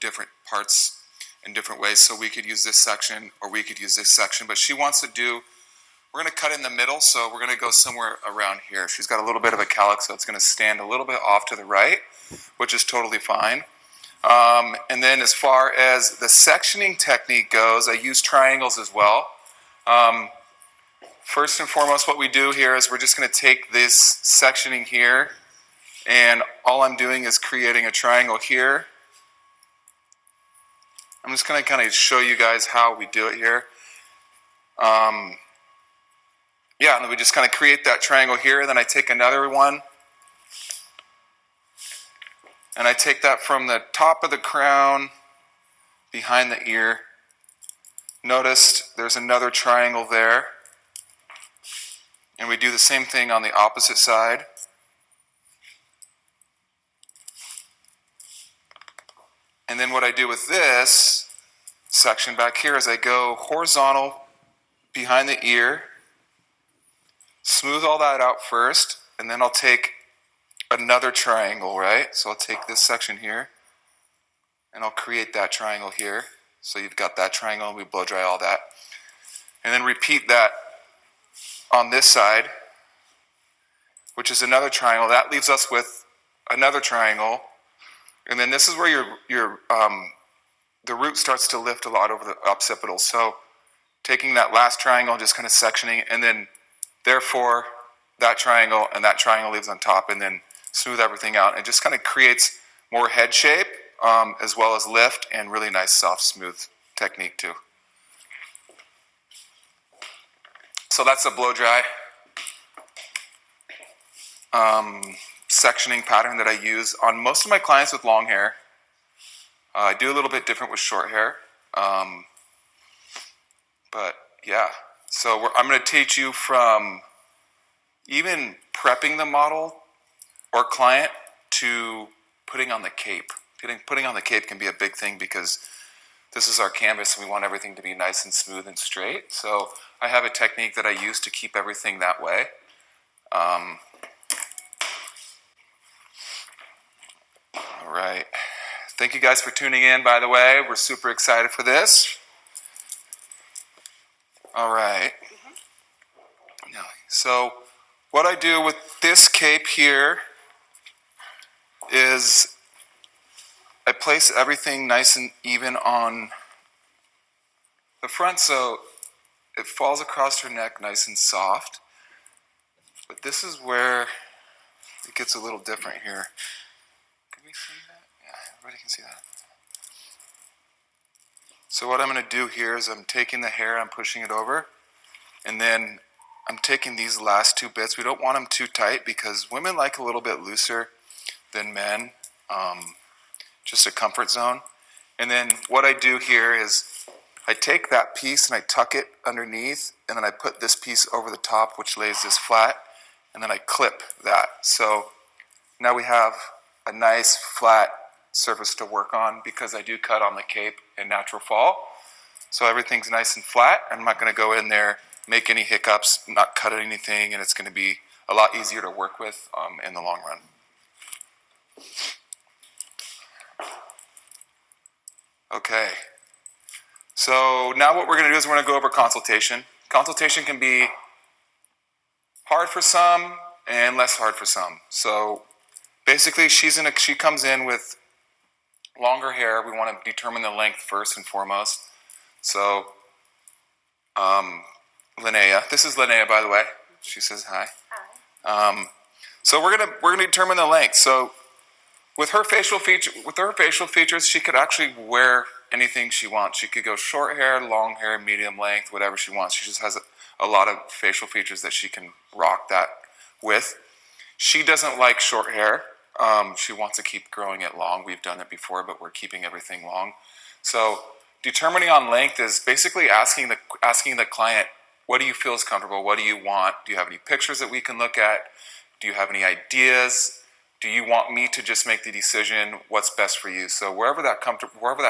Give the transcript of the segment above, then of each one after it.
different parts in different ways. So we could use this section or we could use this section, but she wants to do, we're going to cut in the middle, so we're going to go somewhere around here. She's got a little bit of a calyx, so it's going to stand a little bit off to the right, which is totally fine. And then as far as the sectioning technique goes, I use triangles as well. First and foremost, what we do here is we're just going to take this sectioning here, and all I'm doing is creating a triangle here. I'm just going to kind of show you guys how we do it here. Yeah, and then we just kind of create that triangle here, and then I take another one, and I take that from the top of the crown behind the ear. Notice there's another triangle there. And we do the same thing on the opposite side. And then what I do with this section back here is I go horizontal behind the ear, smooth all that out first, and then I'll take another triangle, right? So I'll take this section here, and I'll create that triangle here. So you've got that triangle, and we blow dry all that. And then repeat that on this side, which is another triangle. That leaves us with another triangle. And then this is where the root starts to lift a lot over the occipital. So taking that last triangle, just kind of sectioning it, and then therefore that triangle and that triangle leaves on top, and then smooth everything out. It just kind of creates more head shape as well as lift, and really nice, soft, smooth technique too. So that's a blow dry sectioning pattern that I use on most of my clients with long hair. I do a little bit different with short hair. But yeah, so I'm going to teach you from even prepping the model or client to putting on the cape. Putting on the cape can be a big thing because this is our canvas and we want everything to be nice and smooth and straight. So I have a technique that I use to keep everything that way. All right. Thank you guys for tuning in, by the way. We're super excited for this. All right. So what I do with this cape here is I place everything nice and even on the front so it falls across her neck nice and soft. But this is where it gets a little different here. Can we see that? Yeah, everybody can see that. So what I'm going to do here is I'm taking the hair, I'm pushing it over, and then I'm taking these last two bits. We don't want them too tight because women like a little bit looser than men. Just a comfort zone. And then what I do here is I take that piece and I tuck it underneath, and then I put this piece over the top, which lays this flat, and then I clip that. So now we have a nice flat surface to work on because I do cut on the cape in natural fall. So everything's nice and flat. I'm not going to go in there, make any hiccups, not cut anything, and it's going to be a lot easier to work with in the long run. Okay, so now what we're going to do is we're going to go over consultation. Consultation can be hard for some and less hard for some. So basically she comes in with longer hair. We want to determine the length first and foremost. So Linnea, this is Linnea, by the way. She says hi. Hi. So we're gonna determine the length. So with her facial features, she could actually wear anything she wants. She could go short hair, long hair, medium length, whatever she wants. She just has a lot of facial features that she can rock that with. She doesn't like short hair. She wants to keep growing it long. We've done it before, but we're keeping everything long. So determining on length is basically asking the client, what do you feel is comfortable? What do you want? Do you have any pictures that we can look at? Do you have any ideas? Do you want me to just make the decision what's best for you? So wherever that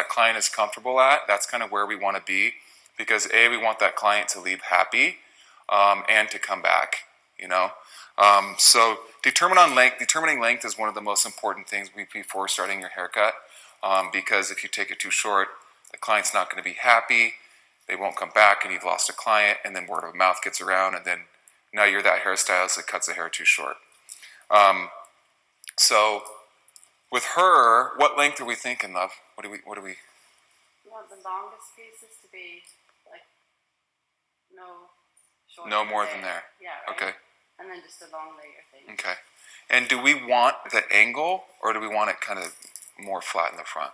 client is comfortable at, that's kind of where we want to be, because A, we want that client to leave happy and to come back, you know. So determining length is one of the most important things before starting your haircut. because if you take it too short, the client's not going to be happy. They won't come back, and you've lost a client, and then word of mouth gets around, and then now you're that hairstylist that cuts the hair too short. So with her, what length are we thinking, love? What do we? You want the longest pieces to be like no shorter. No more than there. Yeah. Right? Okay. And then just a long layer thing. Okay. And do we want the angle, or do we want it kind of more flat in the front?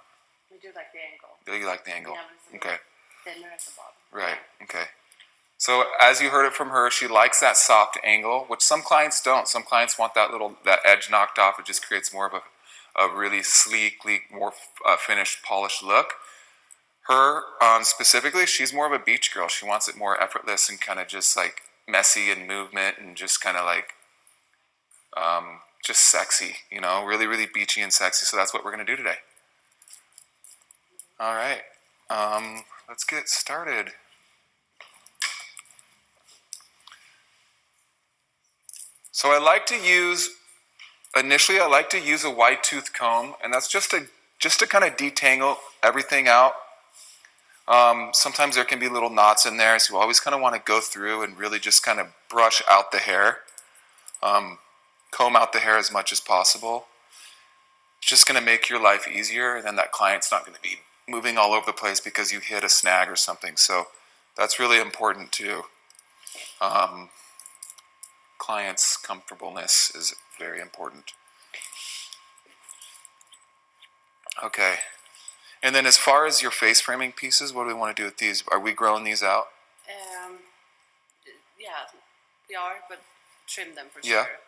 We do like the angle. Do you like the angle? Yeah, okay. Thinner at the bottom. Right. Okay. So as you heard it from her, she likes that soft angle, which some clients don't. Some clients want that edge knocked off. It just creates more of a really sleekly, more finished, polished look. Her specifically, she's more of a beach girl. She wants it more effortless and kind of just like messy and movement and just kind of like just sexy, really, really beachy and sexy. So that's what we're going to do today. All right. Let's get started. So I like to use a wide tooth comb, and that's just to kind of detangle everything out. Sometimes there can be little knots in there, so you always kind of want to go through and really just kind of brush out the hair, comb out the hair as much as possible. It's just going to make your life easier, and then that client's not going to be moving all over the place because you hit a snag or something. So that's really important too. Client's comfortableness is very important. Okay. And then as far as your face framing pieces, what do we want to do with these? Are we growing these out? Yeah, we are, but trim them for yeah. sure.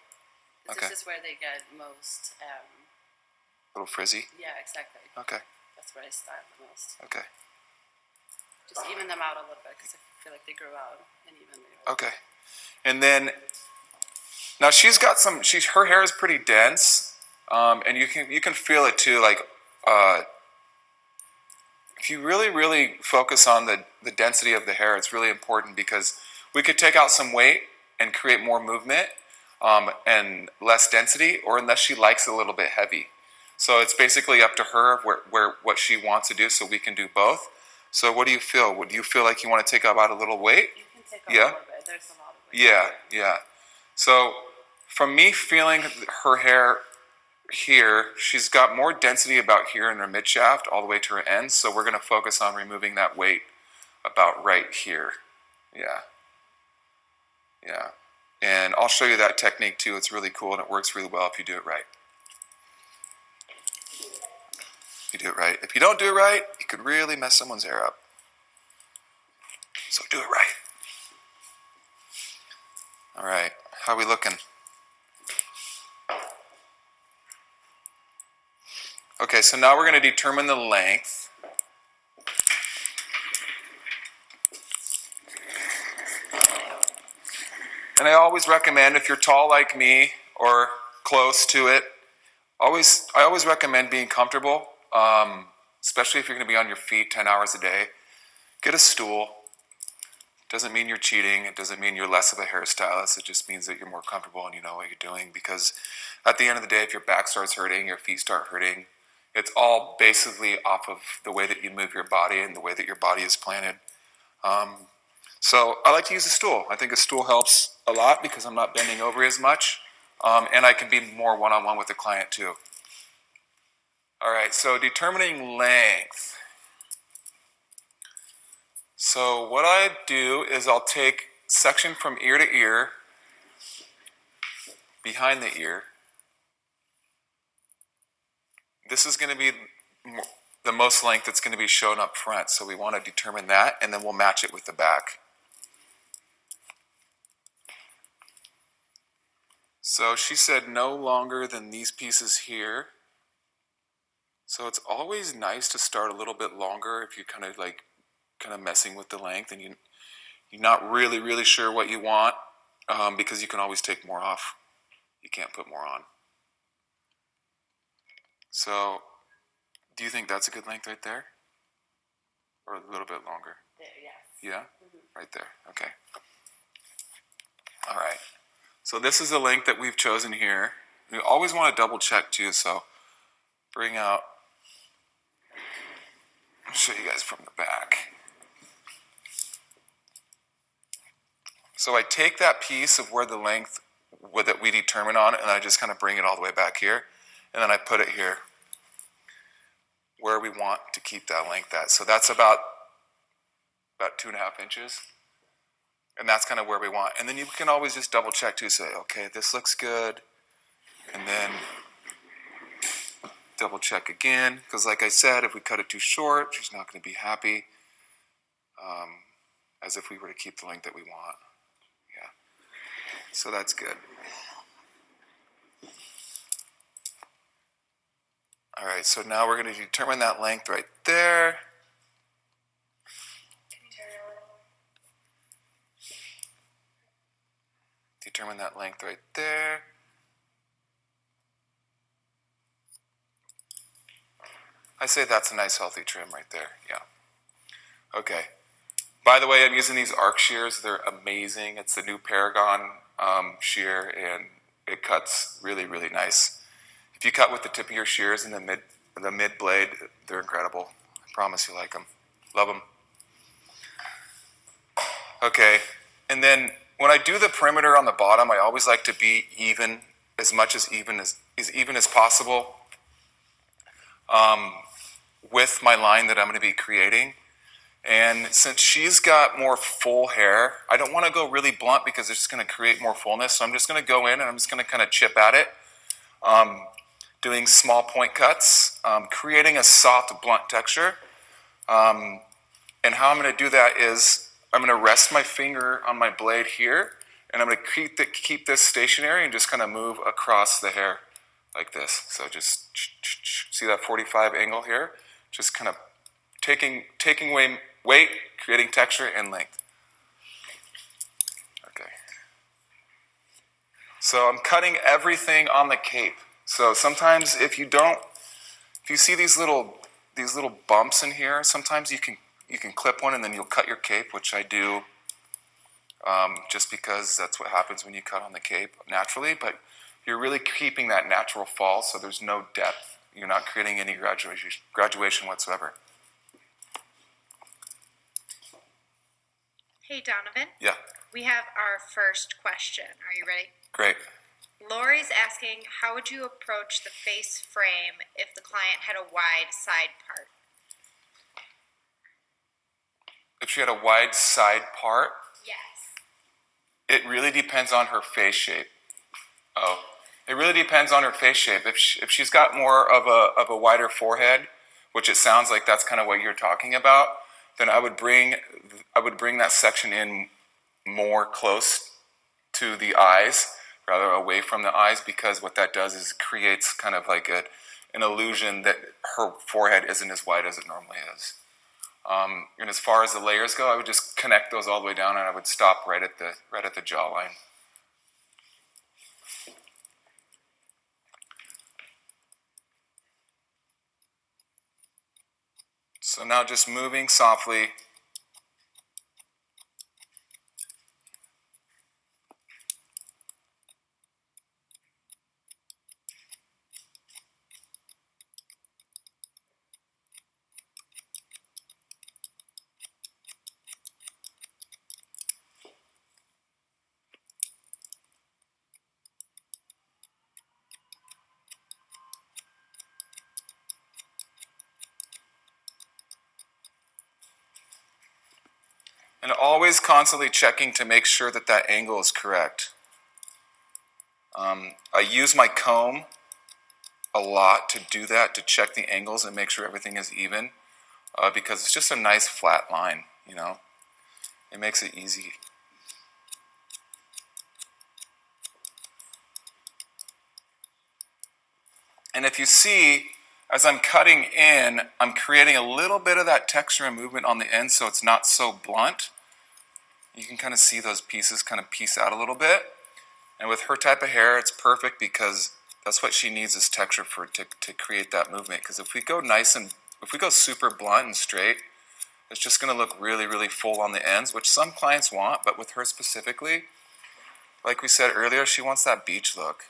Okay. This is where they get most... a little frizzy? Yeah, exactly. Okay. That's where I style the most. Okay. Just even them out a little bit because I feel like they grow out unevenly. Okay. And then, now she's got her hair is pretty dense, and you can feel it too. Like, if you really, really focus on the density of the hair, it's really important because we could take out some weight and create more movement and less density, or unless she likes it a little bit heavy. So it's basically up to her what she wants to do, so we can do both. So what do you feel? Do you feel like you want to take out a little weight? You can take out a little bit. There's a lot of weight. Yeah, yeah. So from me feeling her hair here, she's got more density about here in her mid shaft all the way to her ends. So we're going to focus on removing that weight about right here. Yeah. Yeah. And I'll show you that technique too. It's really cool and it works really well if you do it right. If you do it right. If you don't do it right, you could really mess someone's hair up. So do it right. All right. How are we looking? Okay, so now we're going to determine the length. And I always recommend, if you're tall like me or close to it, I always recommend being comfortable, especially if you're going to be on your feet 10 hours a day. Get a stool. Doesn't mean you're cheating. It doesn't mean you're less of a hairstylist. It just means that you're more comfortable and you know what you're doing. Because at the end of the day, if your back starts hurting, your feet start hurting, it's all basically off of the way that you move your body and the way that your body is planted. So I like to use a stool. I think a stool helps a lot because I'm not bending over as much. And I can be more one-on-one with the client too. All right, so determining length. So what I do is I'll take section from ear to ear, behind the ear. This is going to be the most length that's going to be shown up front, so we want to determine that, and then we'll match it with the back. So she said no longer than these pieces here. So it's always nice to start a little bit longer if you're kind of messing with the length and you're not really sure what you want, because you can always take more off. You can't put more on. So do you think that's a good length right there? Or a little bit longer? There, yes. Yeah? Right there. Okay. All right. So this is the length that we've chosen here. We always want to double check too, so bring out show you guys from the back. So I take that piece of where the length that we determine on, and I just kind of bring it all the way back here, and then I put it here where we want to keep that length at. So that's about 2.5 inches, and that's kind of where we want. And then you can always just double check too, say, okay, this looks good, and then double check again, because like I said, if we cut it too short, she's not going to be happy, as if we were to keep the length that we want. Yeah, so that's good. All right, so now we're going to determine that length right there. Determine that length right there. I say that's a nice healthy trim right there, yeah. Okay. By the way, I'm using these arc shears. They're amazing. It's the new Paragon shear, and it cuts really, really nice. If you cut with the tip of your shears in the mid blade, they're incredible. I promise you like them. Love them. Okay, and then when I do the perimeter on the bottom, I always like to be even, as much as even as possible with my line that I'm going to be creating. And since she's got more full hair, I don't want to go really blunt because it's just going to create more fullness. So I'm just going to go in and I'm just going to kind of chip at it, doing small point cuts, creating a soft, blunt texture. And how I'm going to do that is I'm going to rest my finger on my blade here, and I'm going to keep this stationary and just kind of move across the hair like this. So just see that 45 angle here? Just kind of taking weight, creating texture and length. Okay. So I'm cutting everything on the cape. So sometimes if you see these little bumps in here, sometimes you can clip one and then you'll cut your cape, which I do just because that's what happens when you cut on the cape naturally, but you're really keeping that natural fall, so there's no depth. You're not creating any graduation whatsoever. Hey, Donovan. Yeah. We have our first question. Are you ready? Great. Lori's asking, how would you approach the face frame if the client had a wide side part? If she had a wide side part? Yes. It really depends on her face shape. Oh. It really depends on her face shape. If she's got more of a wider forehead, which it sounds like that's kind of what you're talking about, then I would bring that section in more close to the eyes rather away from the eyes, because what that does is creates kind of like an illusion that her forehead isn't as wide as it normally is. And as far as the layers go, I would just connect those all the way down, and I would stop right at the jawline. So now just moving softly. And always constantly checking to make sure that that angle is correct. I use my comb a lot to do that, to check the angles and make sure everything is even, because it's just a nice flat line, you know. It makes it easy. And if you see, as I'm cutting in, I'm creating a little bit of that texture and movement on the end so it's not so blunt. You can kind of see those pieces kind of piece out a little bit. And with her type of hair, it's perfect because that's what she needs, is texture to create that movement. Because if we go super blunt and straight, it's just going to look really, really full on the ends, which some clients want, but with her specifically, like we said earlier, she wants that beach look.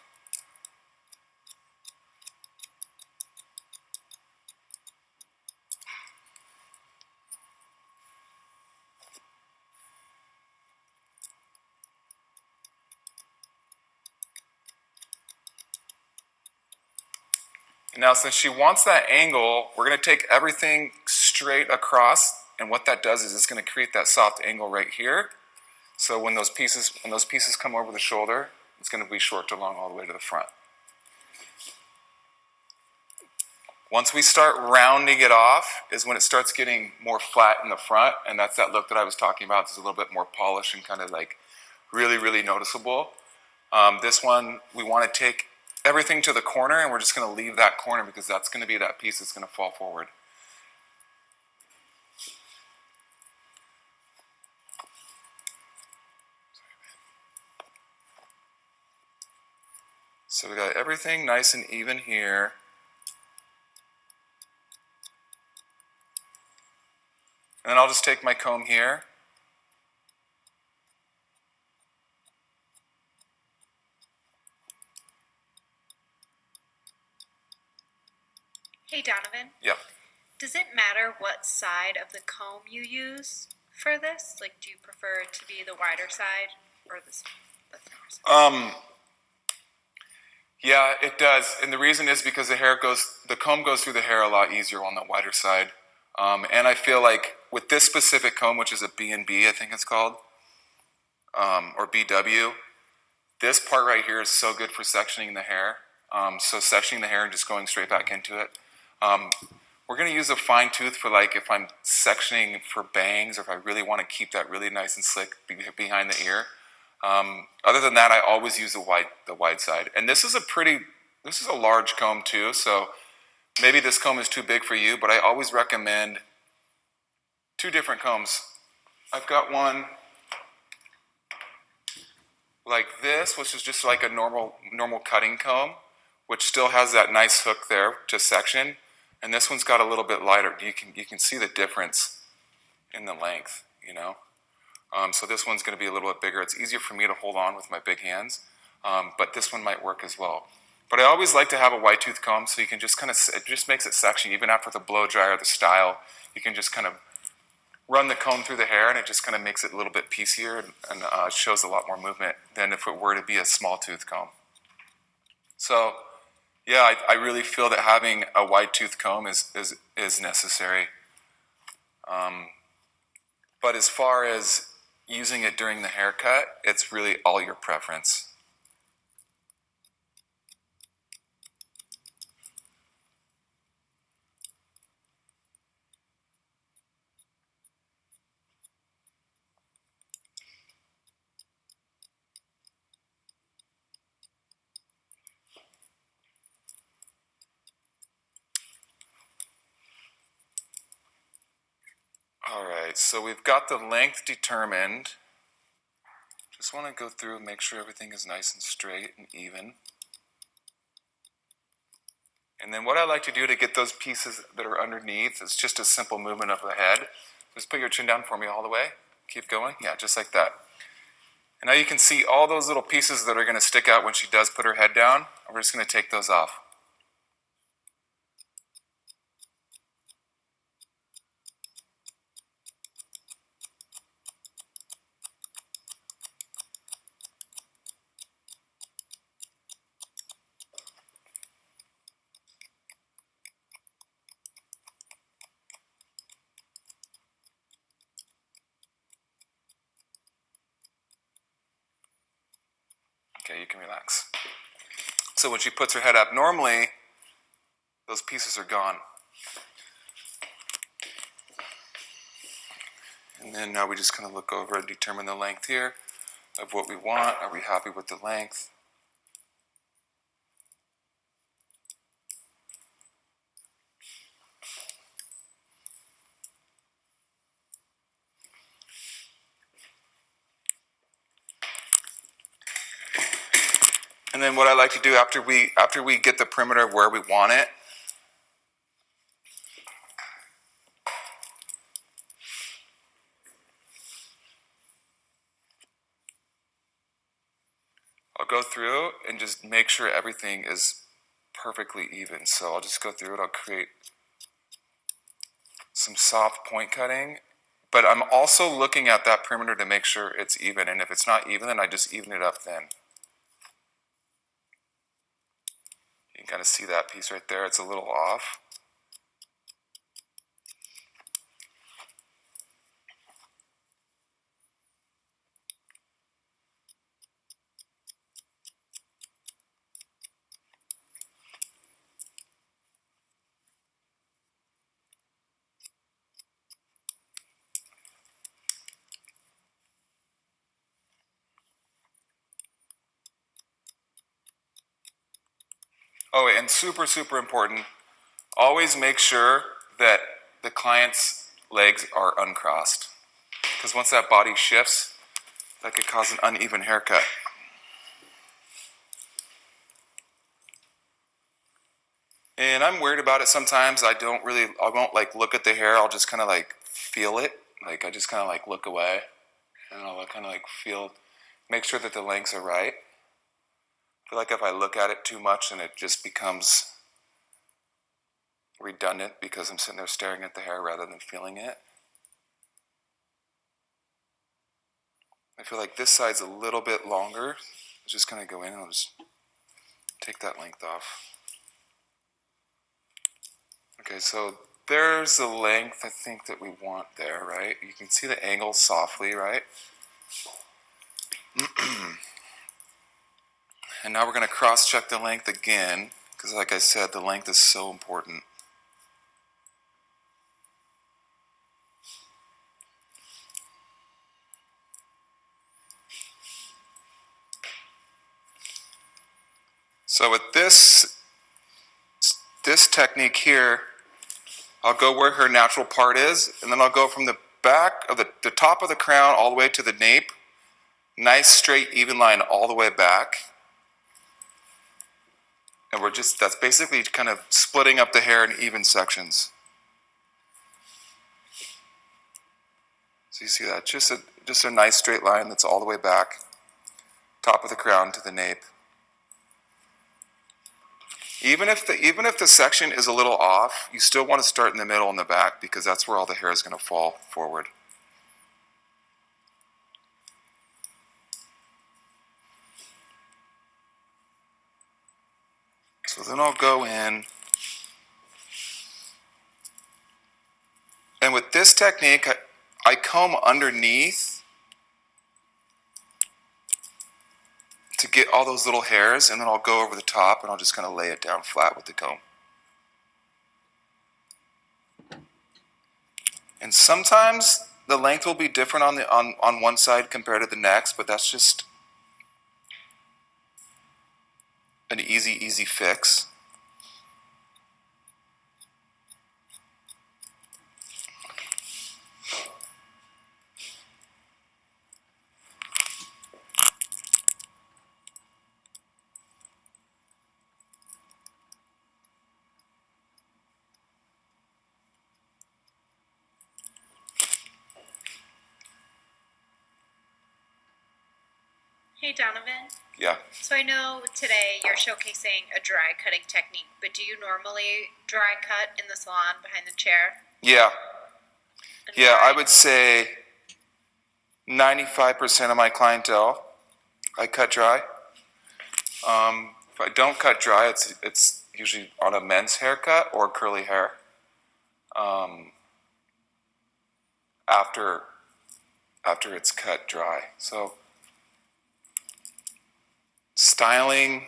Now, since she wants that angle, we're going to take everything straight across, and what that does is it's going to create that soft angle right here. So when those pieces come over the shoulder, it's going to be short to long all the way to the front. Once we start rounding it off is when it starts getting more flat in the front, and that's that look that I was talking about. It's a little bit more polished and kind of like really, really noticeable. This one, we want to take everything to the corner, and we're just going to leave that corner because that's going to be that piece that's going to fall forward. So we got everything nice and even here. And then I'll just take my comb here. Hey Donovan, Yep. does it matter what side of the comb you use for this? Like, do you prefer it to be the wider side or the thinner side? Yeah, it does. And the reason is because the comb goes through the hair a lot easier on the wider side. And I feel like with this specific comb, which is a B&B, I think it's called, or BW, this part right here is so good for sectioning the hair. So sectioning the hair and just going straight back into it. We're going to use a fine tooth for like if I'm sectioning for bangs or if I really want to keep that really nice and slick behind the ear. Other than that, I always use the wide side. And this is a large comb too, so maybe this comb is too big for you, but I always recommend two different combs. I've got one like this, which is just like a normal cutting comb, which still has that nice hook there to section. And this one's got a little bit lighter. You can see the difference in the length, you know. So this one's going to be a little bit bigger. It's easier for me to hold on with my big hands, but this one might work as well. But I always like to have a wide tooth comb so you can just it just makes it section. Even after the blow dry or the style, you can just kind of run the comb through the hair and it just kind of makes it a little bit piecier and shows a lot more movement than if it were to be a small tooth comb. So yeah, I really feel that having a wide tooth comb is necessary. But as far as using it during the haircut, it's really all your preference. All right, so we've got the length determined. Just want to go through and make sure everything is nice and straight and even. And then what I like to do to get those pieces that are underneath is just a simple movement of the head. Just put your chin down for me all the way. Keep going. Yeah, just like that. And now you can see all those little pieces that are going to stick out when she does put her head down. We're just going to take those off. Okay, you can relax. So when she puts her head up, normally those pieces are gone. And then now we just kind of look over and determine the length here of what we want. Are we happy with the length? And then what I like to do after we get the perimeter of where we want it, I'll go through and just make sure everything is perfectly even. So I'll just go through it. I'll create some soft point cutting, but I'm also looking at that perimeter to make sure it's even. And if it's not even, then I just even it up then. You kind of see that piece right there, it's a little off. Oh, and super, super important, always make sure that the client's legs are uncrossed. Because once that body shifts, that could cause an uneven haircut. And I'm worried about it sometimes. I won't like look at the hair, I'll just kind of like feel it. Like I just kind of like look away and I'll kind of like feel, make sure that the lengths are right. I feel like if I look at it too much, then it just becomes redundant because I'm sitting there staring at the hair rather than feeling it. I feel like this side's a little bit longer. I'm just gonna go in and I'll just take that length off. Okay, so there's the length I think that we want there, right? You can see the angle softly, right? And now we're gonna cross-check the length again, because like I said, the length is so important. So with this technique here, I'll go where her natural part is, and then I'll go from the back of the top of the crown all the way to the nape. Nice straight even line all the way back. And that's basically kind of splitting up the hair in even sections. So you see that, just a nice straight line that's all the way back, top of the crown to the nape. Even if the section is a little off, you still want to start in the middle and the back because that's where all the hair is going to fall forward. So then I'll go in, and with this technique, I comb underneath to get all those little hairs, and then I'll go over the top and I'll just kind of lay it down flat with the comb. And sometimes the length will be different on one side compared to the next, but that's just an easy fix. Hey Donovan. Yeah. So I know today you're showcasing a dry cutting technique, but do you normally dry cut in the salon behind the chair? Yeah. And Yeah, why? I would say 95% of my clientele, I cut dry. If I don't cut dry, it's usually on a men's haircut or curly hair. After it's cut dry. So styling.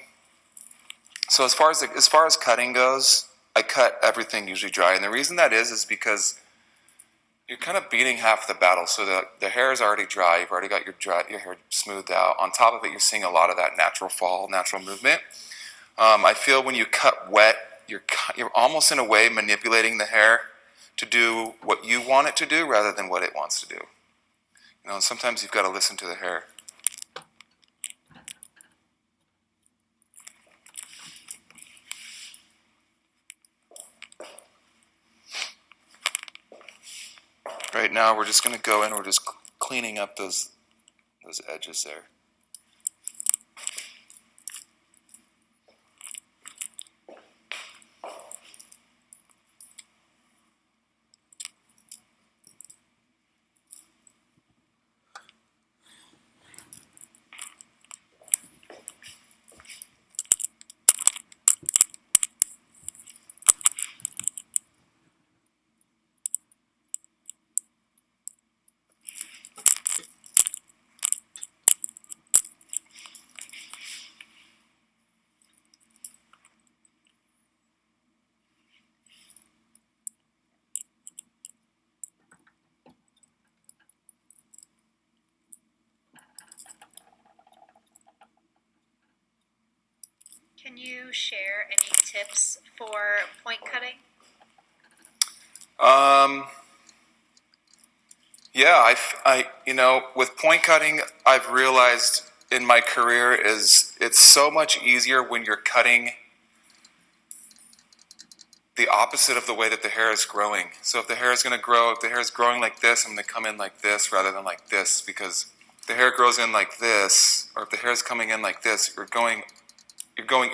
So as far as cutting goes, I cut everything usually dry, and the reason that is because you're kind of beating half the battle. So the hair is already dry. You've already got your hair smoothed out. On top of it, you're seeing a lot of that natural fall, natural movement. I feel when you cut wet, you're almost in a way manipulating the hair to do what you want it to do rather than what it wants to do. You know, and sometimes you've got to listen to the hair. Right now, we're just going to go in. We're just cleaning up those edges there. you share any tips for point cutting? Yeah, with point cutting, I've realized in my career is it's so much easier when you're cutting the opposite of the way that the hair is growing. So if the hair is going to grow, if the hair is growing like this, I'm going to come in like this rather than like this, because if the hair grows in like this, or if the hair is coming in like this, you're going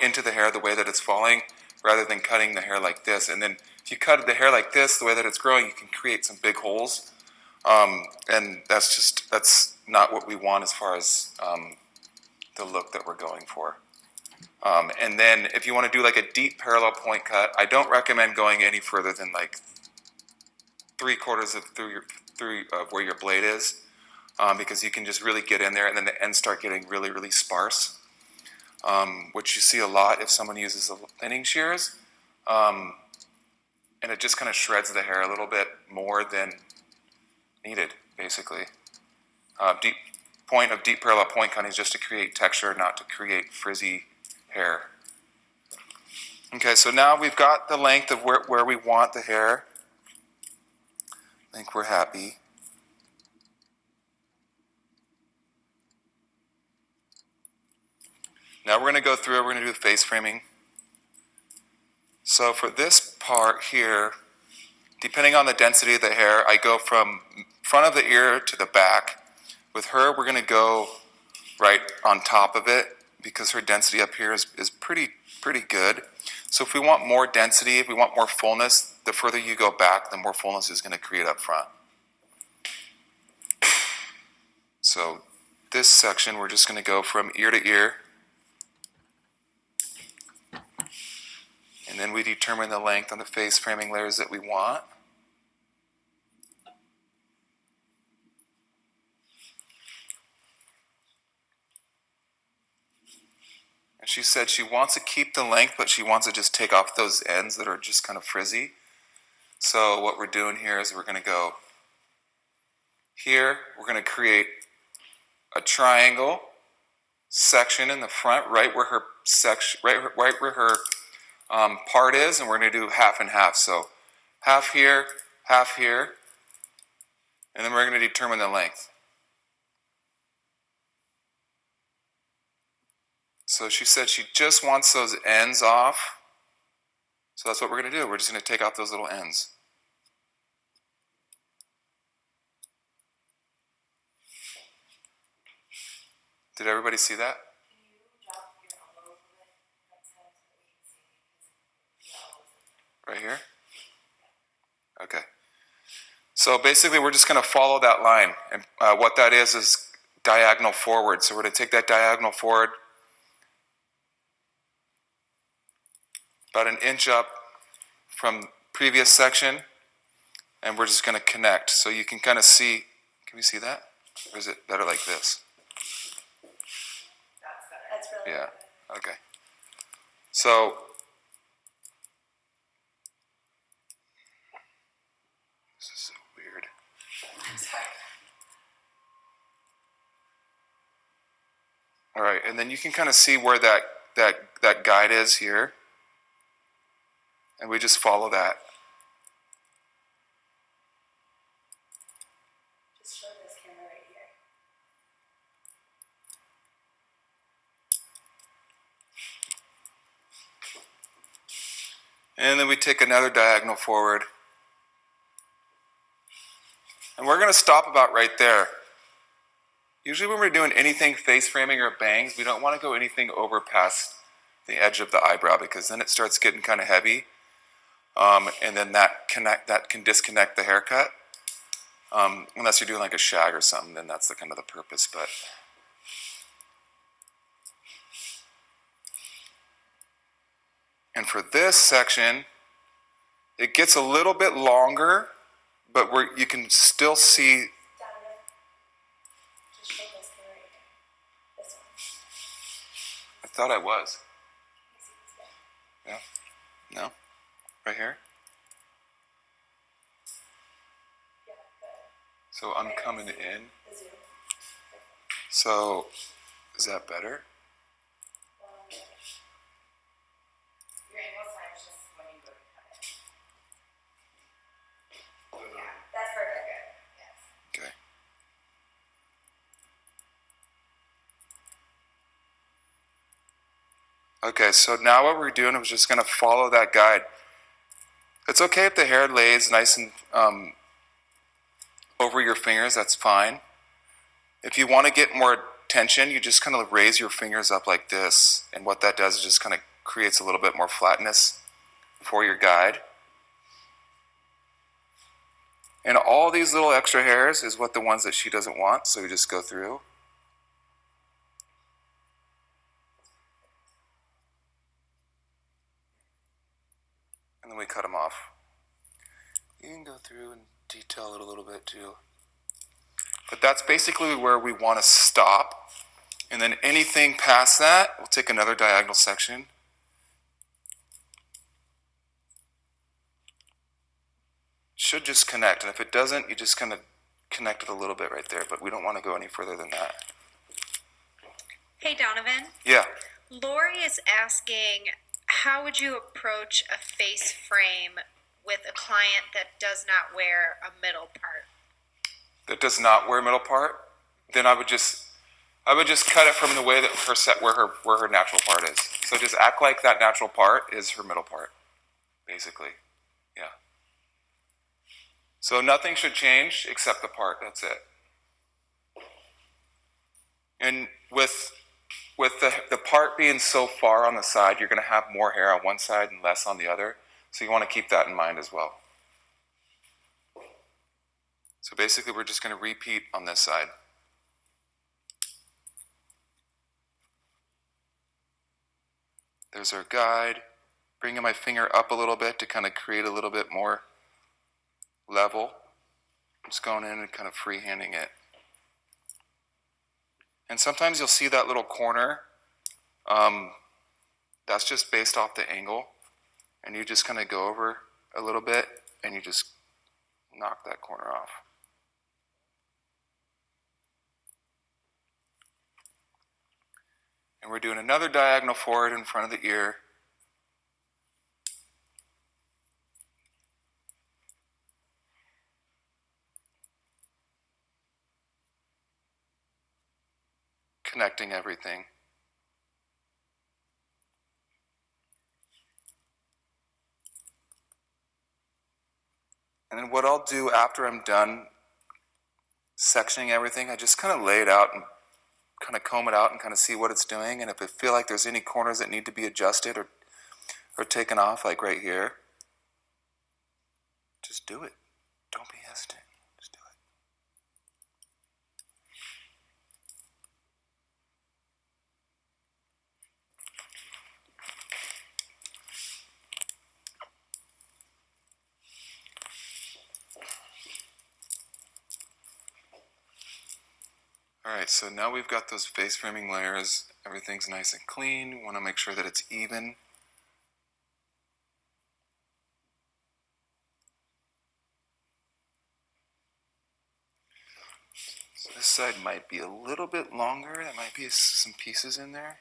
into the hair the way that it's falling rather than cutting the hair like this. And then if you cut the hair like this, the way that it's growing, you can create some big holes. And that's not what we want as far as the look that we're going for. And then if you want to do like a deep parallel point cut, I don't recommend going any further than like 3/4 of where your blade is, because you can just really get in there and then the ends start getting really, really sparse, which you see a lot if someone uses the thinning shears. And it just kind of shreds the hair a little bit more than needed, basically. Deep parallel point cutting is just to create texture, not to create frizzy hair. Okay, so now we've got the length of where we want the hair. I think we're happy. Now we're going to go through, we're going to do the face framing. So for this part here, depending on the density of the hair, I go from front of the ear to the back. With her, we're going to go right on top of it because her density up here is pretty good. So if we want more density, if we want more fullness, the further you go back, the more fullness is going to create up front. So this section, we're just going to go from ear to ear. And then we determine the length on the face framing layers that we want. And she said she wants to keep the length, but she wants to just take off those ends that are just kind of frizzy. So what we're doing here is we're going to go here. We're going to create a triangle section in the front, right where her section, right where her part is, and we're going to do half and half. So half here, and then we're going to determine the length. So she said she just wants those ends off. So that's what we're going to do. We're just going to take out those little ends. Did everybody see that? Can you drop your elbow a little bit next time so that we can see the elbows? Right here? Okay. So basically we're just going to follow that line. And what that is diagonal forward. So we're going to take that diagonal forward about an inch up from previous section, and we're just going to connect. So you can kind of see, can we see that? Or is it better like this? That's better. That's really Yeah, good. okay. So this is so weird. Sorry. All right, and then you can kind of see where that guide is here. And we just follow that. Just show this camera right here. And then we take another diagonal forward. And we're going to stop about right there. Usually when we're doing anything face framing or bangs, we don't want to go anything over past the edge of the eyebrow because then it starts getting kind of heavy. And then that can disconnect the haircut. Unless you're doing like a shag or something, then that's the kind of the purpose. But and for this section, it gets a little bit longer, but you can still see. Down there. Just show this camera right here. This one. I thought I was. Can you see this guy? Yeah. No. Right here. Yeah, So I'm coming in. the zoom. So is that better? Okay, so now what we're doing is just going to follow that guide. It's okay if the hair lays nice and over your fingers, that's fine. If you want to get more tension, you just kind of raise your fingers up like this, and what that does is just kind of creates a little bit more flatness for your guide. And all these little extra hairs is what the ones that she doesn't want, so you just go through. And then we cut them off. You can go through and detail it a little bit too. But that's basically where we want to stop. And then anything past that, we'll take another diagonal section. Should just connect, and if it doesn't, you just kind of connect it a little bit right there, but we don't want to go any further than that. Hey, Donovan. Yeah. Lori is asking, how would you approach a face frame with a client that does not wear a middle part? That does not wear middle part? Then I would just cut it from the way that where her natural part is. So just act like that natural part is her middle part, basically. Yeah. So nothing should change except the part, that's it. And with the part being so far on the side, you're going to have more hair on one side and less on the other. So you want to keep that in mind as well. So basically we're just going to repeat on this side. There's our guide. Bringing my finger up a little bit to kind of create a little bit more level. Just going in and kind of freehanding it. And sometimes you'll see that little corner. That's just based off the angle. And you just kind of go over a little bit and you just knock that corner off. And we're doing another diagonal forward in front of the ear. Connecting everything. And then what I'll do after I'm done sectioning everything, I just kind of lay it out and kind of comb it out and kind of see what it's doing. And if I feel like there's any corners that need to be adjusted or taken off, like right here, just do it. Don't be hesitant. Just do it. Alright, so now we've got those face framing layers. Everything's nice and clean. We want to make sure that it's even. So this side might be a little bit longer. There might be some pieces in there.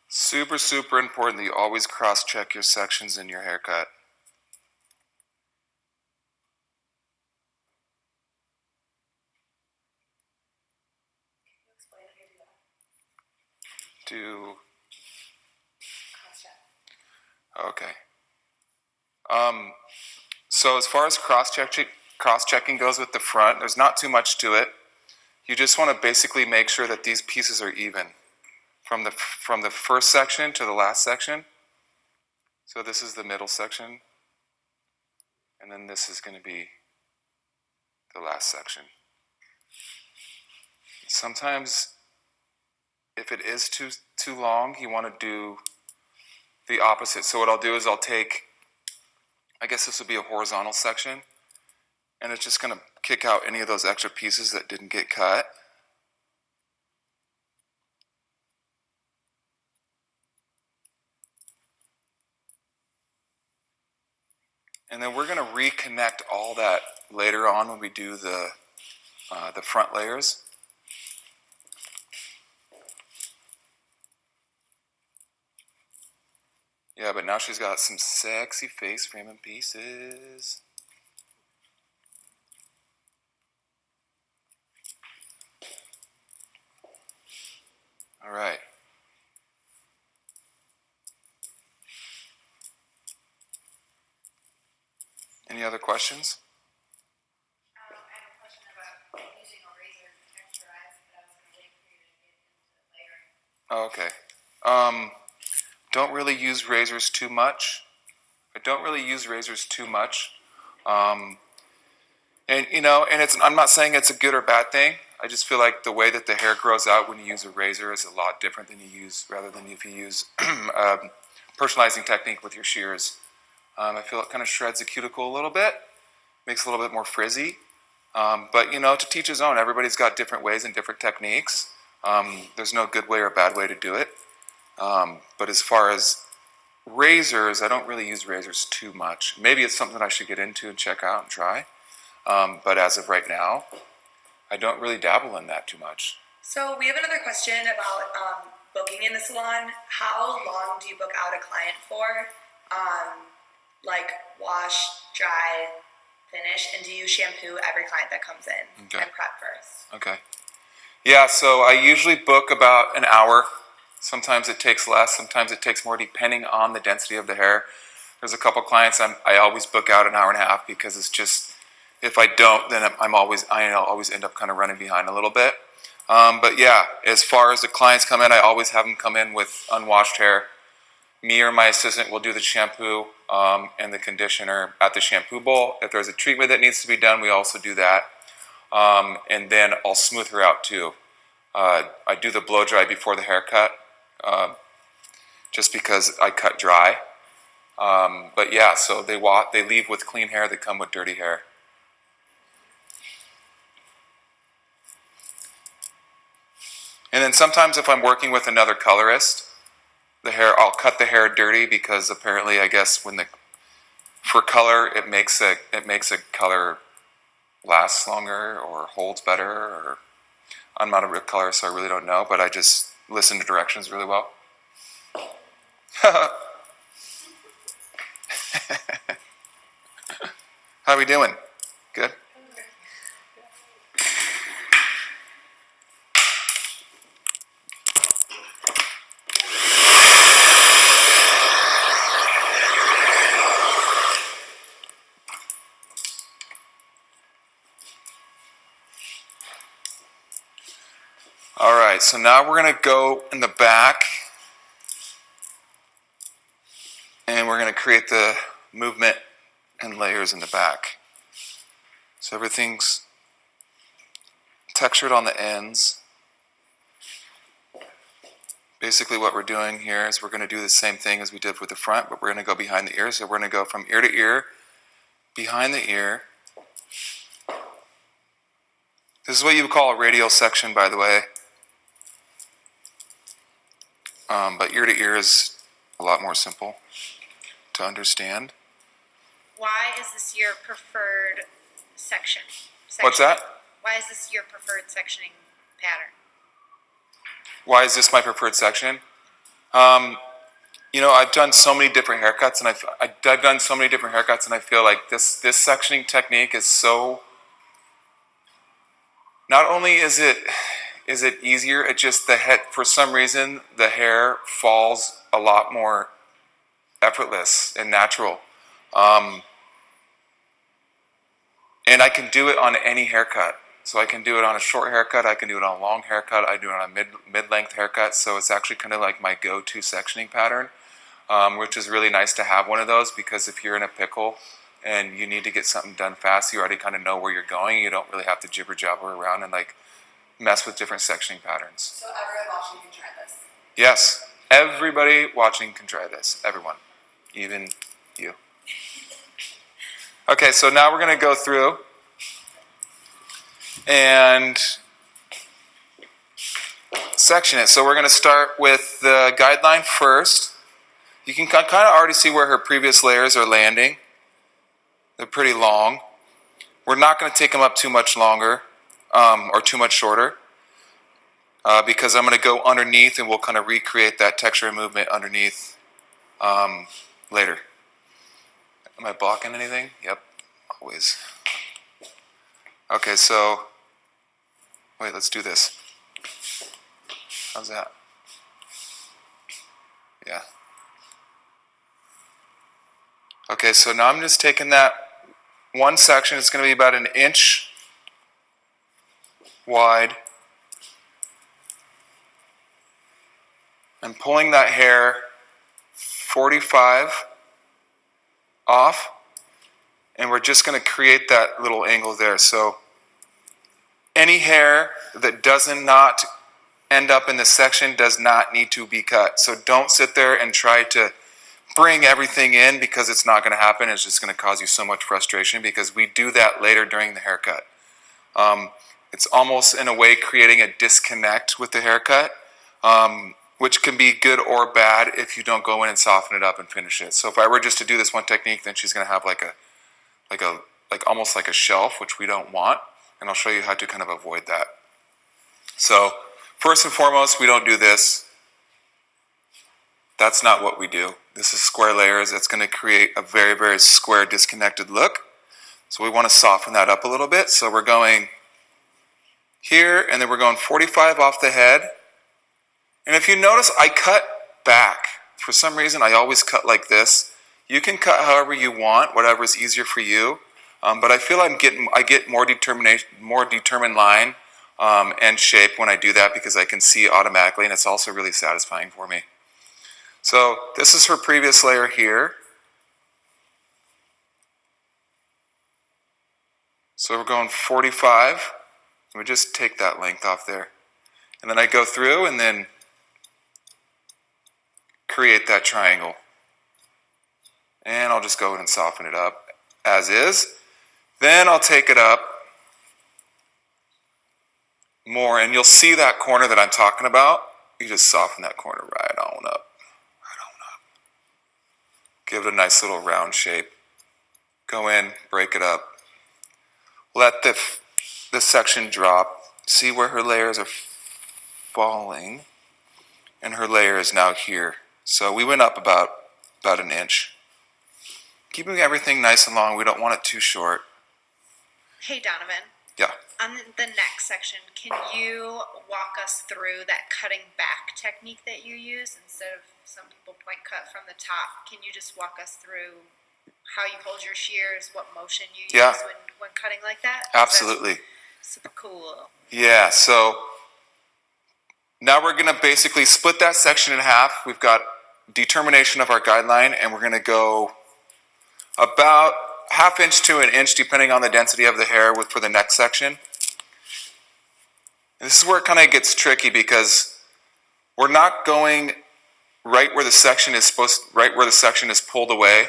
Super, super important that you always cross-check your sections in your haircut. Okay. So as far as cross-checking goes with the front, there's not too much to it. You just want to basically make sure that these pieces are even from the first section to the last section. So this is the middle section, and then this is going to be the last section. Sometimes, if it is too long, you want to do the opposite. So what I'll do is I'll take, I guess this would be a horizontal section, and it's just going to kick out any of those extra pieces that didn't get cut. And then we're going to reconnect all that later on when we do the front layers. Yeah, but now she's got some sexy face framing pieces. All right. Any other questions? I have a question about using a razor to texturize, but I was going to wait for you to get into layering. Oh, okay. Don't really use razors too much. I don't really use razors too much. And I'm not saying it's a good or bad thing. I just feel like the way that the hair grows out when you use a razor is a lot different than rather than if you use personalizing technique with your shears. I feel it kind of shreds the cuticle a little bit, makes it a little bit more frizzy. But to teach his own. Everybody's got different ways and different techniques. There's no good way or bad way to do it. But as far as razors, I don't really use razors too much. Maybe it's something that I should get into and check out and try. But as of right now, I don't really dabble in that too much. So we have another question about booking in the salon. How long do you book out a client for? Like wash, dry, finish, and do you shampoo every client that comes in and prep first? Okay. Yeah, so I usually book about an hour. Sometimes it takes less, sometimes it takes more, depending on the density of the hair. There's a couple clients I always book out an hour and a half because it's just, if I don't, then I'll always end up kind of running behind a little bit. But yeah, as far as the clients come in, I always have them come in with unwashed hair. Me or my assistant will do the shampoo and the conditioner at the shampoo bowl. If there's a treatment that needs to be done, we also do that. And then I'll smooth her out too. I do the blow dry before the haircut, just because I cut dry. But yeah, so they leave with clean hair, they come with dirty hair. And then sometimes if I'm working with another colorist, I'll cut the hair dirty because apparently, I guess, for color, it makes a color last longer or holds better. Or I'm not a real colorist, so I really don't know, but I just listen to directions really well. How we doing? Good? All right, so now we're going to go in the back and we're going to create the movement and layers in the back. So everything's textured on the ends. Basically what we're doing here is we're going to do the same thing as we did with the front, but we're going to go behind the ear. So we're going to go from ear to ear, behind the ear. This is what you would call a radial section, by the way. But ear to ear is a lot more simple to understand. Why is this your preferred section? What's that? Why is this your preferred sectioning pattern? Why is this my preferred section? I've done so many different haircuts, and I've done so many different haircuts, and I feel like this sectioning technique is so. Not only is it easier, it just the head, for some reason the hair falls a lot more effortless and natural. And I can do it on any haircut. So I can do it on a short haircut, I can do it on a long haircut, I do it on a mid-length haircut. So it's actually kind of like my go-to sectioning pattern, which is really nice to have one of those, because if you're in a pickle and you need to get something done fast, you already kind of know where you're going. You don't really have to jibber-jabber around and mess with different sectioning patterns. So everyone watching can try this? Yes, everybody watching can try this. Everyone, even you. Okay, so now we're going to go through and section it. So we're going to start with the guideline first. You can kind of already see where her previous layers are landing. They're pretty long. We're not going to take them up too much longer or too much shorter because I'm going to go underneath and we'll kind of recreate that texture and movement underneath later. Am I blocking anything? Yep, always. Okay, so, wait, let's do this. How's that? Yeah. Okay, so now I'm just taking that one section. It's going to be about an inch wide. I'm pulling that hair 45 off, and we're just going to create that little angle there. So any hair that does not end up in this section does not need to be cut. So don't sit there and try to bring everything in because it's not going to happen. It's just going to cause you so much frustration because we do that later during the haircut. It's almost in a way creating a disconnect with the haircut, which can be good or bad if you don't go in and soften it up and finish it. So if I were just to do this one technique, then she's going to have almost like a shelf, which we don't want. And I'll show you how to kind of avoid that. So first and foremost, we don't do this. That's not what we do. This is square layers. That's going to create a very, very square, disconnected look. So we want to soften that up a little bit. So we're going here, and then we're going 45 off the head. And if you notice, I cut back. For some reason, I always cut like this. You can cut however you want, whatever is easier for you. But I feel I get more determined line and shape when I do that because I can see automatically, and it's also really satisfying for me. So this is her previous layer here. So we're going 45. We just take that length off there. And then I go through and then create that triangle. And I'll just go in and soften it up as is. Then I'll take it up more, and you'll see that corner that I'm talking about. You just soften that corner right on up. Give it a nice little round shape. Go in, break it up. Let the section drop. See where her layers are falling. And her layer is now here. So we went up about an inch. Keeping everything nice and long. We don't want it too short. Hey, Donovan. Yeah. On the next section, can you walk us through that cutting back technique that you use instead of some people point cut from the top? Can you just walk us through how you hold your shears, what motion you use when cutting like that? Absolutely. Super cool. Yeah, so now we're going to basically split that section in half. We've got determination of our guideline, and we're going to go about ½ inch to an inch depending on the density of the hair for the next section. And this is where it kind of gets tricky because we're not going right where the section is pulled away.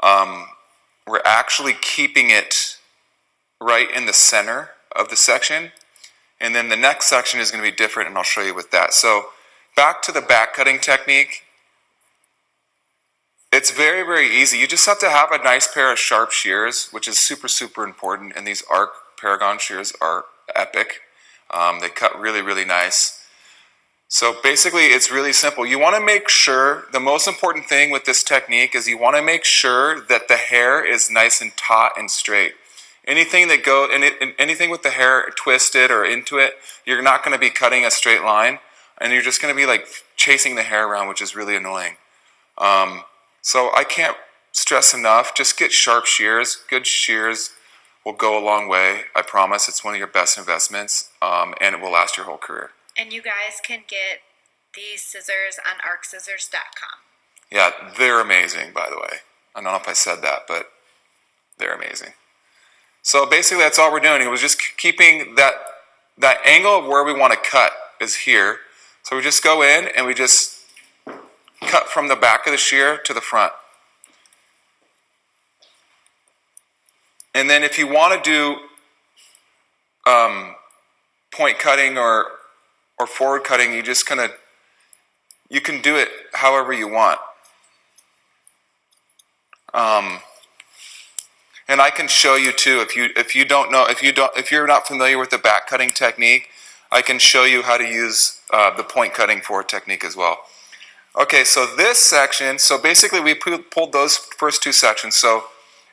We're actually keeping it right in the center of the section. And then the next section is going to be different, and I'll show you with that. So back to the back cutting technique. It's very, very easy. You just have to have a nice pair of sharp shears, which is super, super important. And these ARC Paragon shears are epic. They cut really, really nice. So basically, it's really simple. You want to make sure, the most important thing with this technique is you want to make sure that the hair is nice and taut and straight. Anything anything with the hair twisted or into it, you're not going to be cutting a straight line, and you're just going to be like chasing the hair around, which is really annoying. So I can't stress enough, just get sharp shears. Good shears will go a long way. I promise. It's one of your best investments, and it will last your whole career. And you guys can get these scissors on arcscissors.com. Yeah, they're amazing, by the way. I don't know if I said that, but they're amazing. So basically that's all we're doing. It was just keeping that angle of where we want to cut is here. So we just go in and we just cut from the back of the shear to the front. And then if you want to do point cutting or forward cutting, you just you can do it however you want. And I can show you too, if you're not familiar with the back cutting technique, I can show you how to use the point cutting forward technique as well. Okay, so this section, so basically we pulled those first two sections. So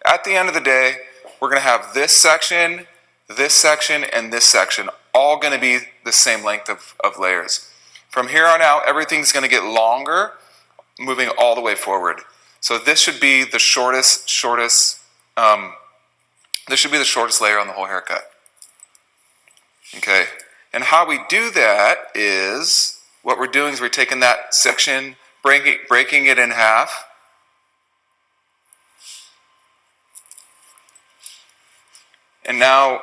at the end of the day, we're going to have this section, and this section, all going to be the same length of layers. From here on out, everything's going to get longer, moving all the way forward. So this should be the shortest layer on the whole haircut. Okay, and how we do that is, what we're doing is we're taking that section, breaking it in half, and now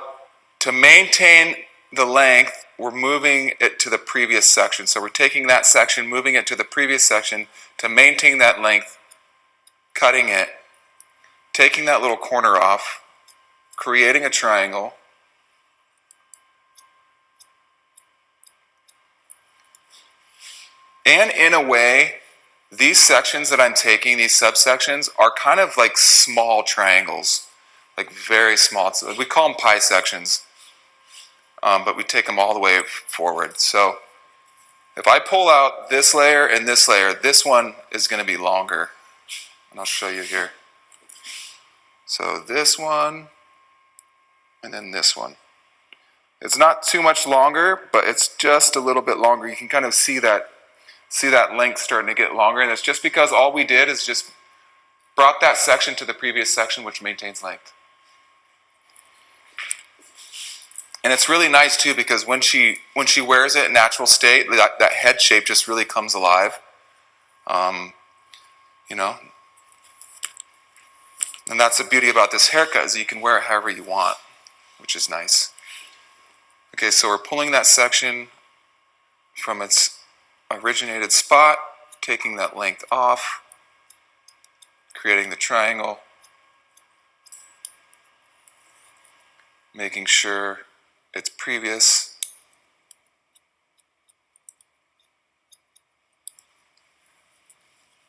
to maintain the length, we're moving it to the previous section. So we're taking that section, moving it to the previous section to maintain that length, cutting it, taking that little corner off, creating a triangle, and in a way, these sections that I'm taking, these subsections, are kind of like small triangles, like very small. We call them pie sections, but we take them all the way forward. So if I pull out this layer and this layer, this one is going to be longer. And I'll show you here. So this one, and then this one. It's not too much longer, but it's just a little bit longer. You can kind of see that length starting to get longer, and it's just because all we did is just brought that section to the previous section, which maintains length. And it's really nice too, because when she wears it in natural state, that head shape just really comes alive. You know, and that's the beauty about this haircut, is you can wear it however you want, which is nice. Okay, so we're pulling that section from its originated spot, taking that length off, creating the triangle, making sure it's previous,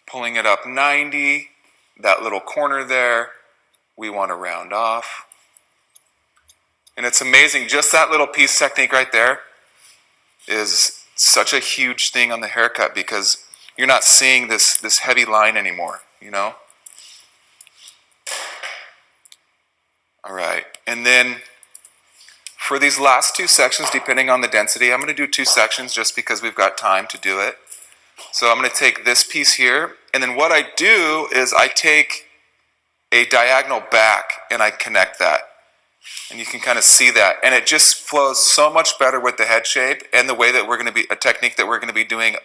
pulling it up 90, that little corner there, we want to round off. And it's amazing, just that little piece technique right there is such a huge thing on the haircut, because you're not seeing this heavy line anymore, you know? All right, and then for these last two sections, depending on the density, I'm going to do two sections just because we've got time to do it. So I'm going to take this piece here, and then what I do is I take a diagonal back and I connect that. And you can kind of see that, and it just flows so much better with the head shape and the way that we're going to be, a technique that we're going to be doing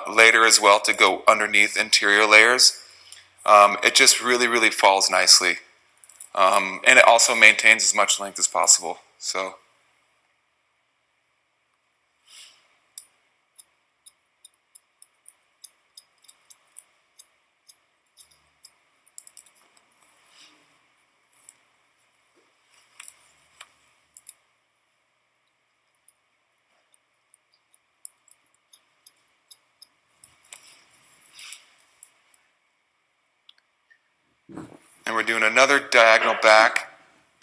later as well to go underneath interior layers. It just really, really falls nicely. And it also maintains as much length as possible. So. And we're doing another diagonal back,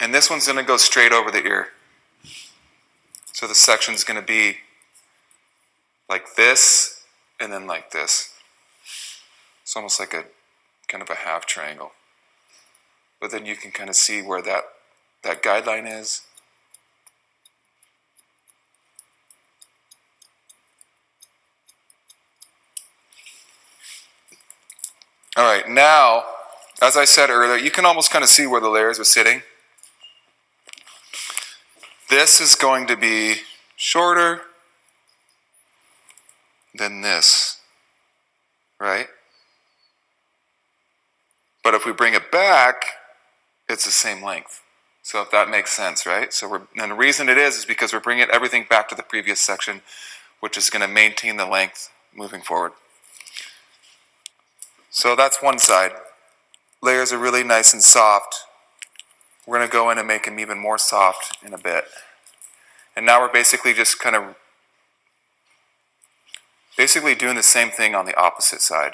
and this one's going to go straight over the ear. So the section's going to be like this, and then like this. It's almost like a kind of a half triangle. But then you can kind of see where that guideline is. All right, now, as I said earlier, you can almost kind of see where the layers are sitting. This is going to be shorter than this, right? But if we bring it back, it's the same length. So if that makes sense, right? And the reason it is because we're bringing everything back to the previous section, which is going to maintain the length moving forward. So that's one side. Layers are really nice and soft. We're going to go in and make them even more soft in a bit. And now we're basically just kind of doing the same thing on the opposite side.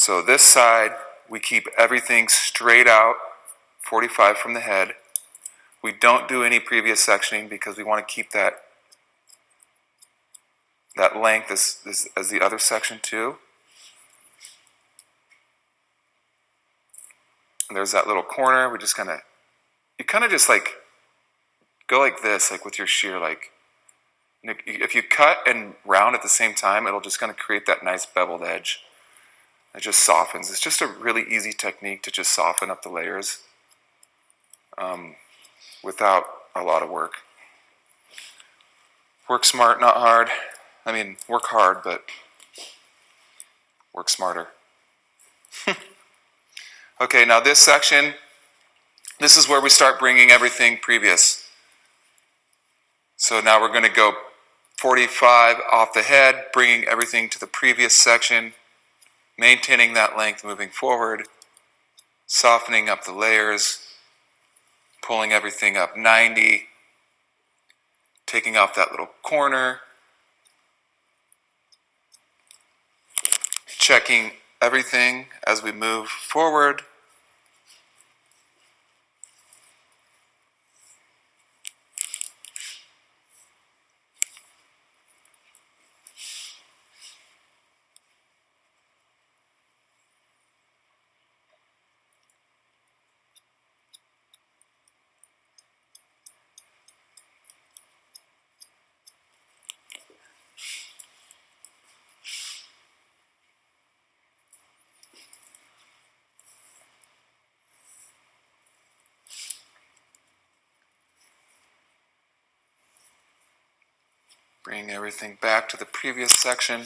So this side, we keep everything straight out, 45 from the head. We don't do any previous sectioning because we want to keep that length as the other section too. And there's that little corner. We just you kind of just like go like this, like with your shear, like if you cut and round at the same time, it'll just kind of create that nice beveled edge. It just softens. It's just a really easy technique to just soften up the layers without a lot of work. Work smart, not hard. I mean, work hard, but work smarter. Okay, now this section, this is where we start bringing everything previous. So now we're going to go 45 off the head, bringing everything to the previous section, maintaining that length moving forward, softening up the layers, pulling everything up 90, taking off that little corner, checking everything as we move forward. Bring everything back to the previous section.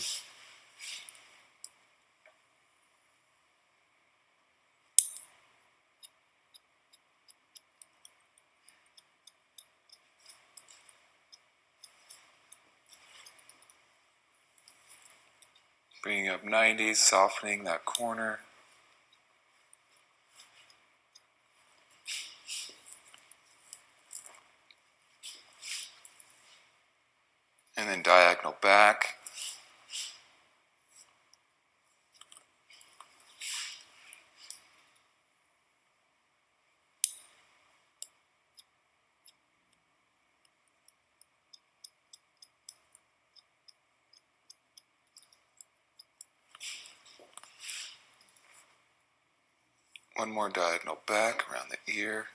Bringing up 90, softening that corner. And then diagonal back. One more diagonal back around the ear.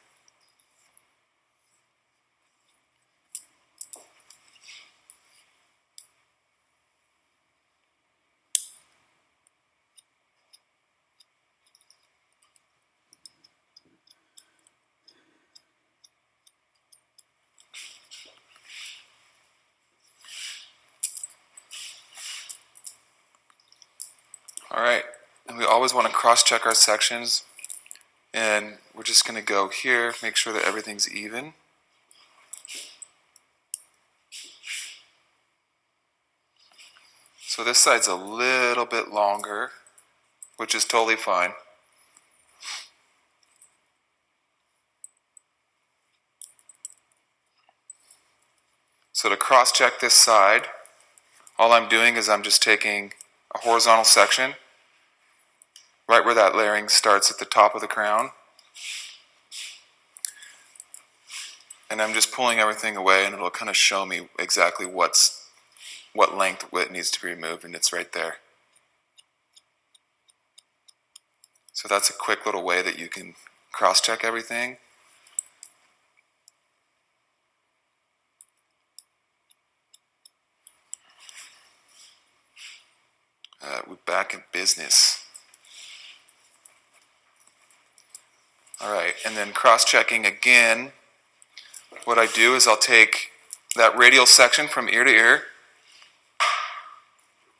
All right, and we always want to cross-check our sections. And we're just going to go here, make sure that everything's even. So this side's a little bit longer, which is totally fine. So to cross-check this side, all I'm doing is I'm just taking a horizontal section, right where that layering starts at the top of the crown. And I'm just pulling everything away, and it'll kind of show me exactly what length it needs to be removed, and it's right there. So that's a quick little way that you can cross-check everything. We're back in business. All right, and then cross-checking again. What I do is I'll take that radial section from ear to ear,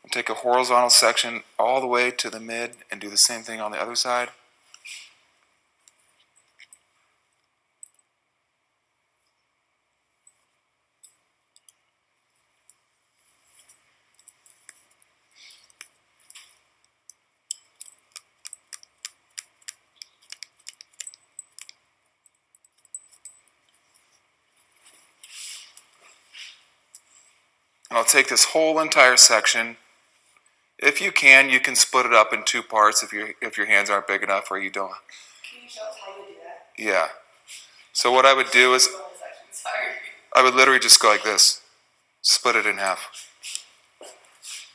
and take a horizontal section all the way to the mid, and do the same thing on the other side. And I'll take this whole entire section. If you can split it up in two parts if your hands aren't big enough or you don't. Can you show us how you do that? Yeah. So what I would do is Sorry. I would literally just go like this, split it in half.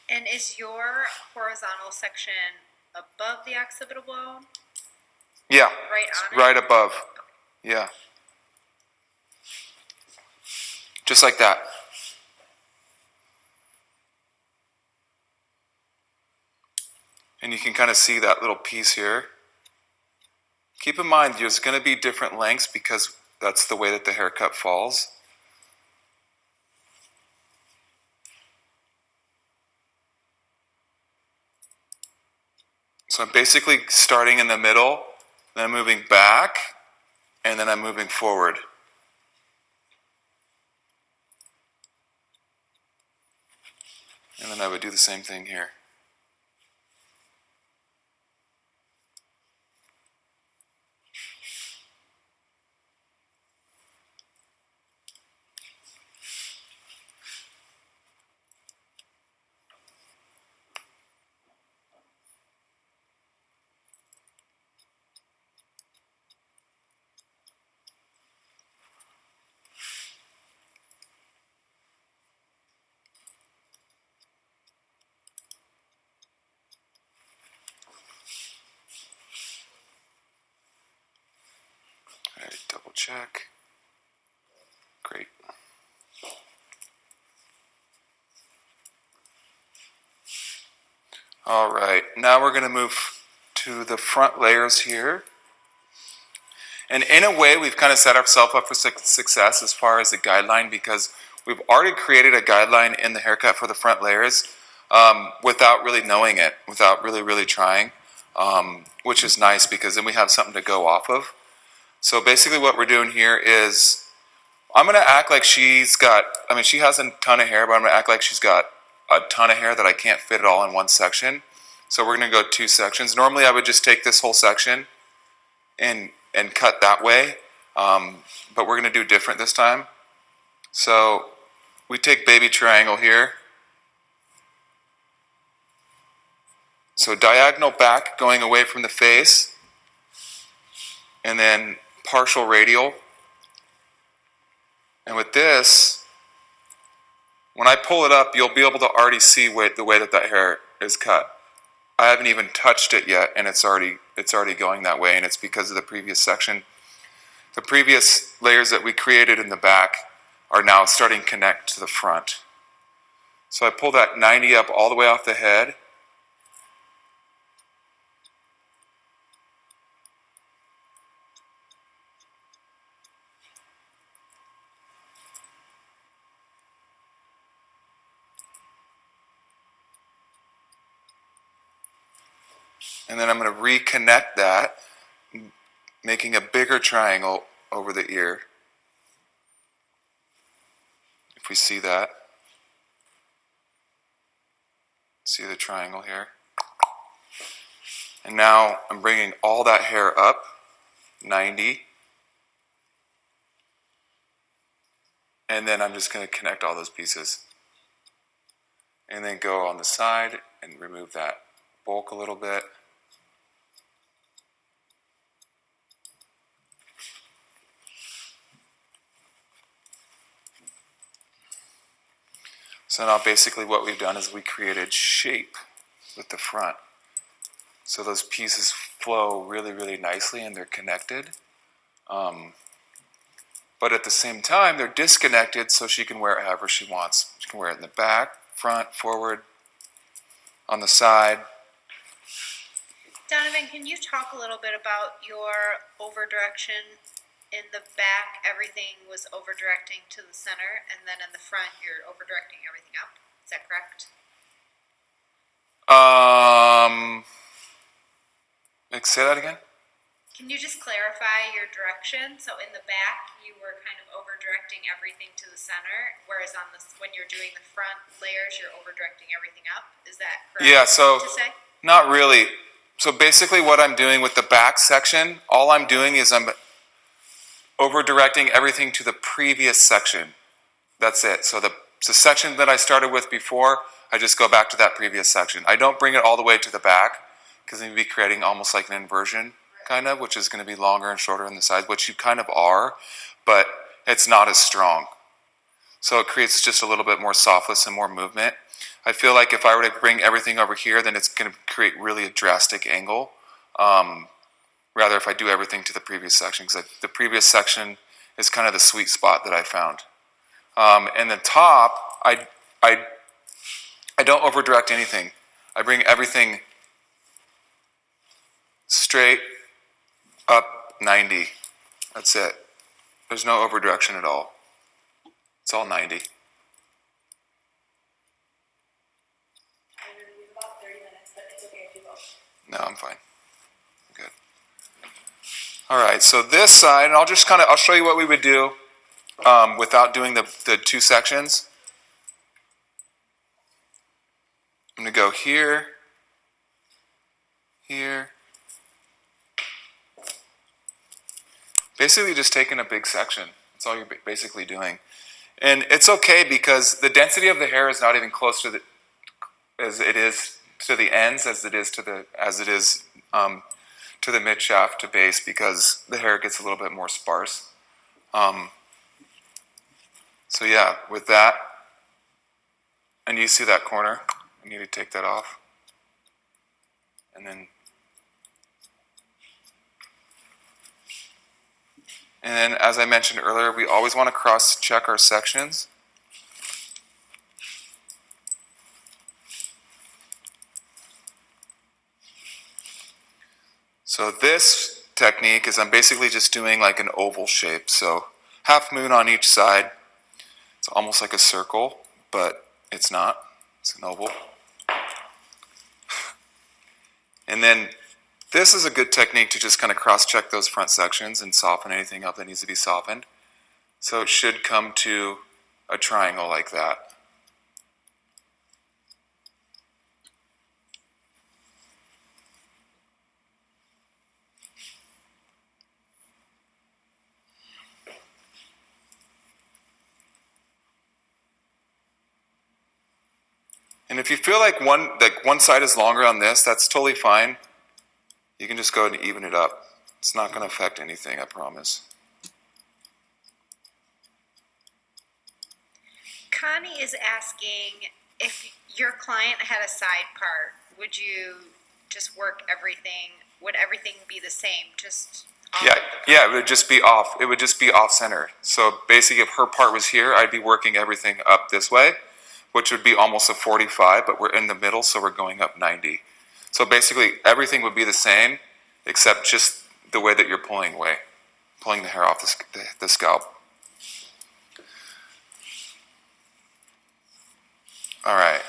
And is your horizontal section above the occipital bone? Yeah. Right on it? Right above. Yeah. Just like that. And you can kind of see that little piece here. Keep in mind, there's going to be different lengths because that's the way that the haircut falls. So I'm basically starting in the middle, then I'm moving back, and then I'm moving forward. And then I would do the same thing here. All right, double check. Great. All right, now we're going to move to the front layers here. And in a way, we've kind of set ourselves up for success as far as the guideline because we've already created a guideline in the haircut for the front layers without really knowing it, without really trying, which is nice because then we have something to go off of. So basically what we're doing here is I'm going to act like she has a ton of hair, but I'm going to act like she's got a ton of hair that I can't fit it all in one section. So we're going to go 2 sections. Normally I would just take this whole section and cut that way, but we're going to do different this time. So we take baby triangle here. So diagonal back going away from the face, and then partial radial. And with this, when I pull it up, you'll be able to already see the way that hair is cut. I haven't even touched it yet, and it's already going that way, and it's because of the previous section. The previous layers that we created in the back are now starting to connect to the front. So I pull that 90 up all the way off the head. And then I'm going to reconnect that, making a bigger triangle over the ear. If we see that. See the triangle here. And now I'm bringing all that hair up, 90. And then I'm just going to connect all those pieces. And then go on the side and remove that bulk a little bit. So now basically what we've done is we created shape with the front. So those pieces flow really nicely and they're connected. But at the same time, they're disconnected so she can wear it however she wants. She can wear it in the back, front, forward, on the side. Donovan, can you talk a little bit about your over direction? In the back, everything was over directing to the center, and then in the front, you're over directing everything up. Is that correct? Say that again? Can you just clarify your direction? So in the back, you were kind of over directing everything to the center, whereas on this, when you're doing the front layers, you're over directing everything up. Is that correct? Yeah, so to say? Not really. So basically what I'm doing with the back section, all I'm doing is I'm over directing everything to the previous section. That's it. So section that I started with before, I just go back to that previous section. I don't bring it all the way to the back because then you'd be creating almost like an inversion, kind of, which is going to be longer and shorter on the sides, which you kind of are, but it's not as strong. So it creates just a little bit more softness and more movement. I feel like if I were to bring everything over here, then it's going to create really a drastic angle. Rather if I do everything to the previous section, because the previous section is kind of the sweet spot that I found. And the top, I don't over direct anything. I bring everything straight up 90. That's it. There's no over direction at all. It's all 90. I'm going to leave about 30 minutes, but it's okay if you go. No, I'm fine. Good. All right, so this side, and I'll show you what we would do without doing the two sections. I'm going to go here, here. Basically just taking a big section. That's all you're basically doing. And it's okay because the density of the hair is not even close to as it is to the ends as it is to the mid shaft to base, because the hair gets a little bit more sparse. So yeah, with that, and you see that corner, I need to take that off, and then as I mentioned earlier, we always want to cross check our sections. So this technique is I'm basically just doing like an oval shape. So half moon on each side. It's almost like a circle, but it's not. It's an oval. And then this is a good technique to just kind of cross-check those front sections and soften anything up that needs to be softened. So it should come to a triangle like that. And if you feel like one side is longer on this, that's totally fine. You can just go ahead and even it up. It's not going to affect anything, I promise. Connie is asking if your client had a side part, would you just work everything? Would everything be the same? Just off of the Yeah, it would just be off. It would just be off center. So basically, if her part was here, I'd be working everything up this way, which would be almost a 45, but we're in the middle, so we're going up 90. So basically, everything would be the same, except just the way that you're pulling the hair off the scalp. All right.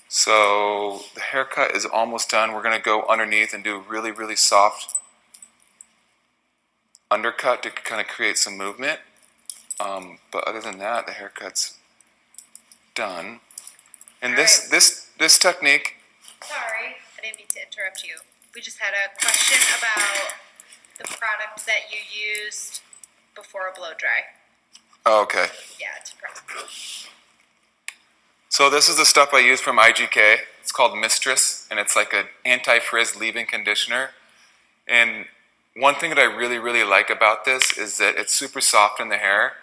So the haircut is almost done. We're going to go underneath and do a really, really soft undercut to kind of create some movement. But other than that, the haircut's done. And this technique. Sorry, I didn't mean to interrupt you. We just had a question about the product that you used before a blow dry. Oh, okay. Yeah, it's a product. So this is the stuff I use from IGK. It's called Mistress, and it's like an anti-frizz leave-in conditioner. And one thing that I really, really like about this is that it's super soft in the hair,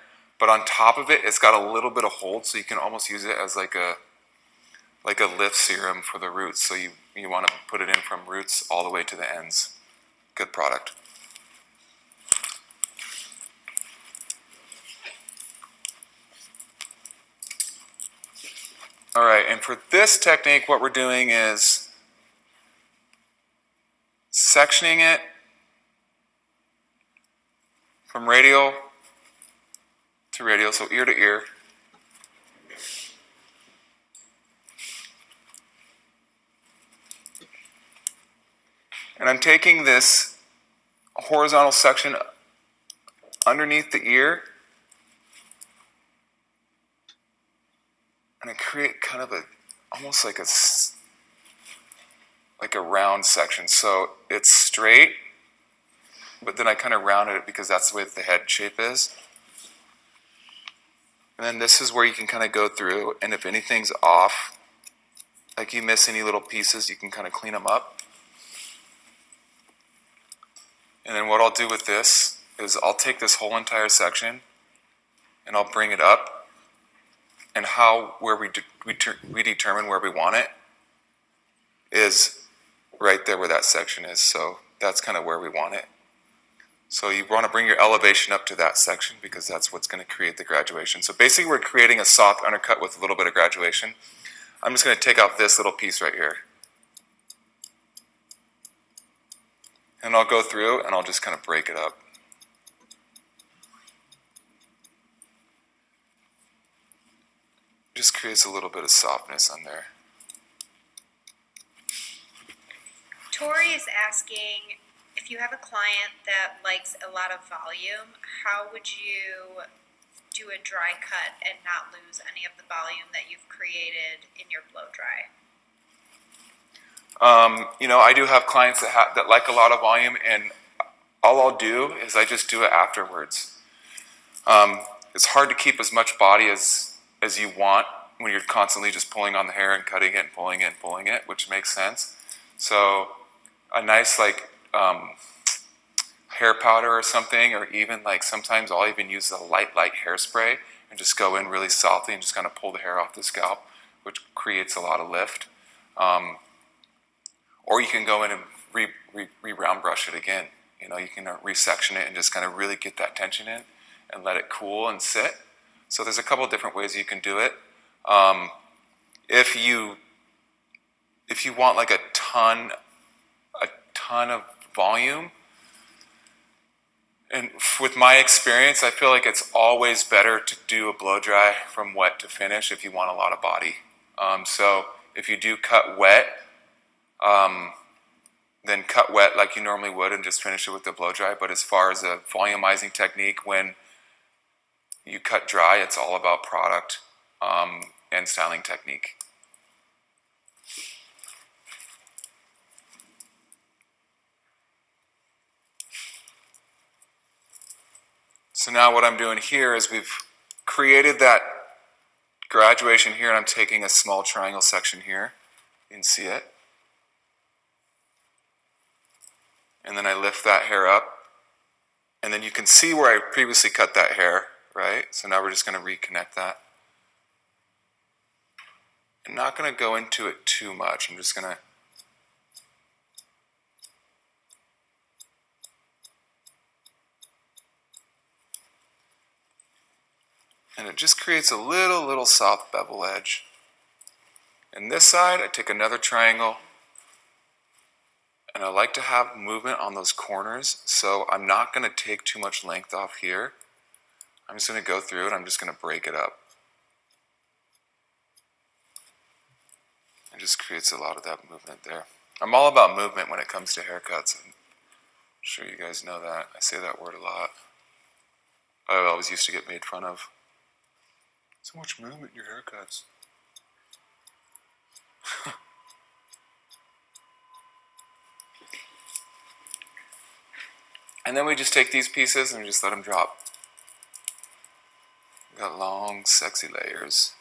but on top of it, it's got a little bit of hold, so you can almost use it as like a lift serum for the roots. So you want to put it in from roots all the way to the ends. Good product. All right, and for this technique, what we're doing is sectioning it from radial to radial, so ear to ear. And I'm taking this horizontal section underneath the ear, and I create kind of almost like a round section. So it's straight, but then I kind of rounded it because that's the way the head shape is. And then this is where you can kind of go through, and if anything's off, like you miss any little pieces, you can kind of clean them up. And then what I'll do with this is I'll take this whole entire section and I'll bring it up, and where we determine where we want it is right there where that section is. So that's kind of where we want it. So you want to bring your elevation up to that section because that's what's going to create the graduation. So basically we're creating a soft undercut with a little bit of graduation. I'm just going to take out this little piece right here. And I'll go through and I'll just kind of break it up. Just creates a little bit of softness on there. Tori is asking, if you have a client that likes a lot of volume, how would you do a dry cut and not lose any of the volume that you've created in your blow dry? I do have clients that like a lot of volume, and all I'll do is I just do it afterwards. It's hard to keep as much body as you want when you're constantly just pulling on the hair and cutting it and pulling it and pulling it, which makes sense. So a nice hair powder or something, or even sometimes I'll even use a light hairspray and just go in really softly and just kind of pull the hair off the scalp, which creates a lot of lift. Or you can go in and re-round brush it again. You can resection it and just kind of really get that tension in and let it cool and sit. So there's a couple of different ways you can do it. If you want like a ton of volume, and with my experience, I feel like it's always better to do a blow dry from wet to finish if you want a lot of body. So if you do cut wet, then cut wet like you normally would and just finish it with the blow dry. But as far as a volumizing technique, when you cut dry, it's all about product and styling technique. So now what I'm doing here is we've created that graduation here, and I'm taking a small triangle section here. You can see it. And then I lift that hair up, and then you can see where I previously cut that hair, right? So now we're just going to reconnect that. I'm not going to go into it too much. I'm just going to and it just creates a little soft bevel edge. And this side, I take another triangle, and I like to have movement on those corners, so I'm not going to take too much length off here. I'm just going to go through it. I'm just going to break it up. It just creates a lot of that movement there. I'm all about movement when it comes to haircuts. I'm sure you guys know that. I say that word a lot. I always used to get made fun of. So much movement in your haircuts. And then we just take these pieces and we just let them drop. We've got long, sexy layers.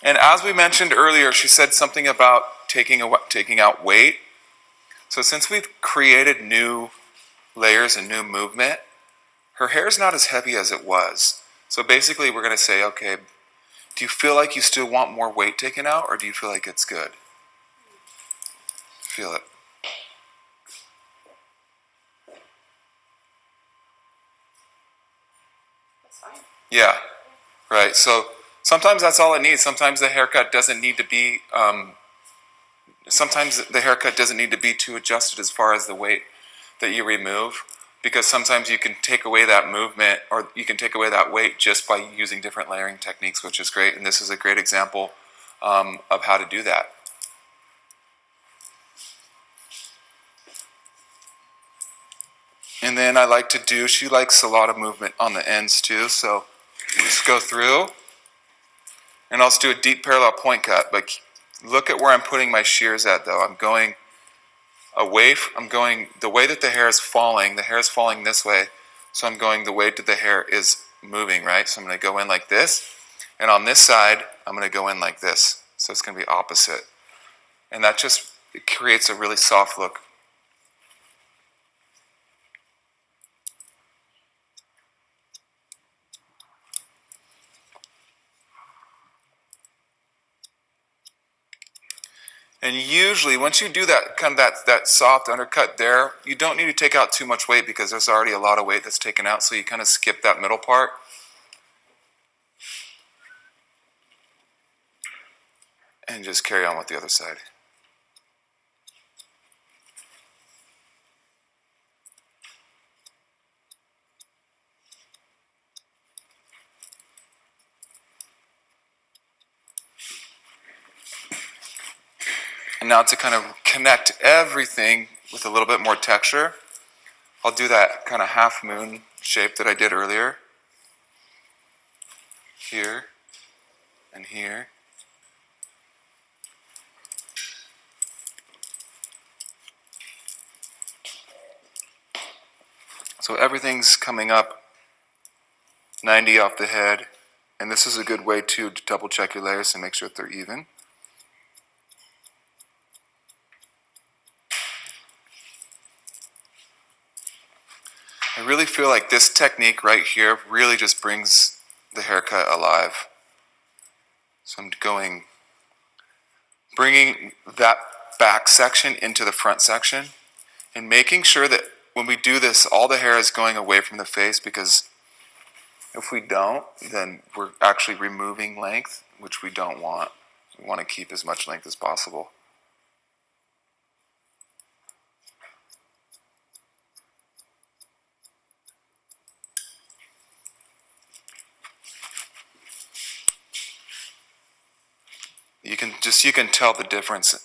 And as we mentioned earlier, she said something about taking out weight. So since we've created new layers and new movement, her hair's not as heavy as it was. So basically we're going to say, okay, do you feel like you still want more weight taken out, or do you feel like it's good? Feel it. That's fine. Yeah, right. So sometimes that's all it needs. Sometimes the haircut doesn't need to be. Sometimes the haircut doesn't need to be too adjusted as far as the weight that you remove, because sometimes you can take away that movement, or you can take away that weight just by using different layering techniques, which is great. And this is a great example of how to do that. And then I like to do, she likes a lot of movement on the ends too, so you just go through, and I'll just do a deep parallel point cut. But look at where I'm putting my shears at though. I'm going away, the way that the hair is falling this way, So I'm going the way that the hair is moving, right? So I'm going to go in like this. And on this side, I'm going to go in like this. So it's going to be opposite. And that just it creates a really soft look. And usually, once you do that kind of that soft undercut there, you don't need to take out too much weight because there's already a lot of weight that's taken out. So you kind of skip that middle part. And just carry on with the other side. And now to kind of connect everything with a little bit more texture, I'll do that kind of half moon shape that I did earlier. Here and here. So everything's coming up 90 off the head. And this is a good way to double check your layers and make sure that they're even. I really feel like this technique right here really just brings the haircut alive. So I'm bringing that back section into the front section and making sure that when we do this, all the hair is going away from the face, because if we don't, then we're actually removing length, which we don't want. We want to keep as much length as possible. You can tell the difference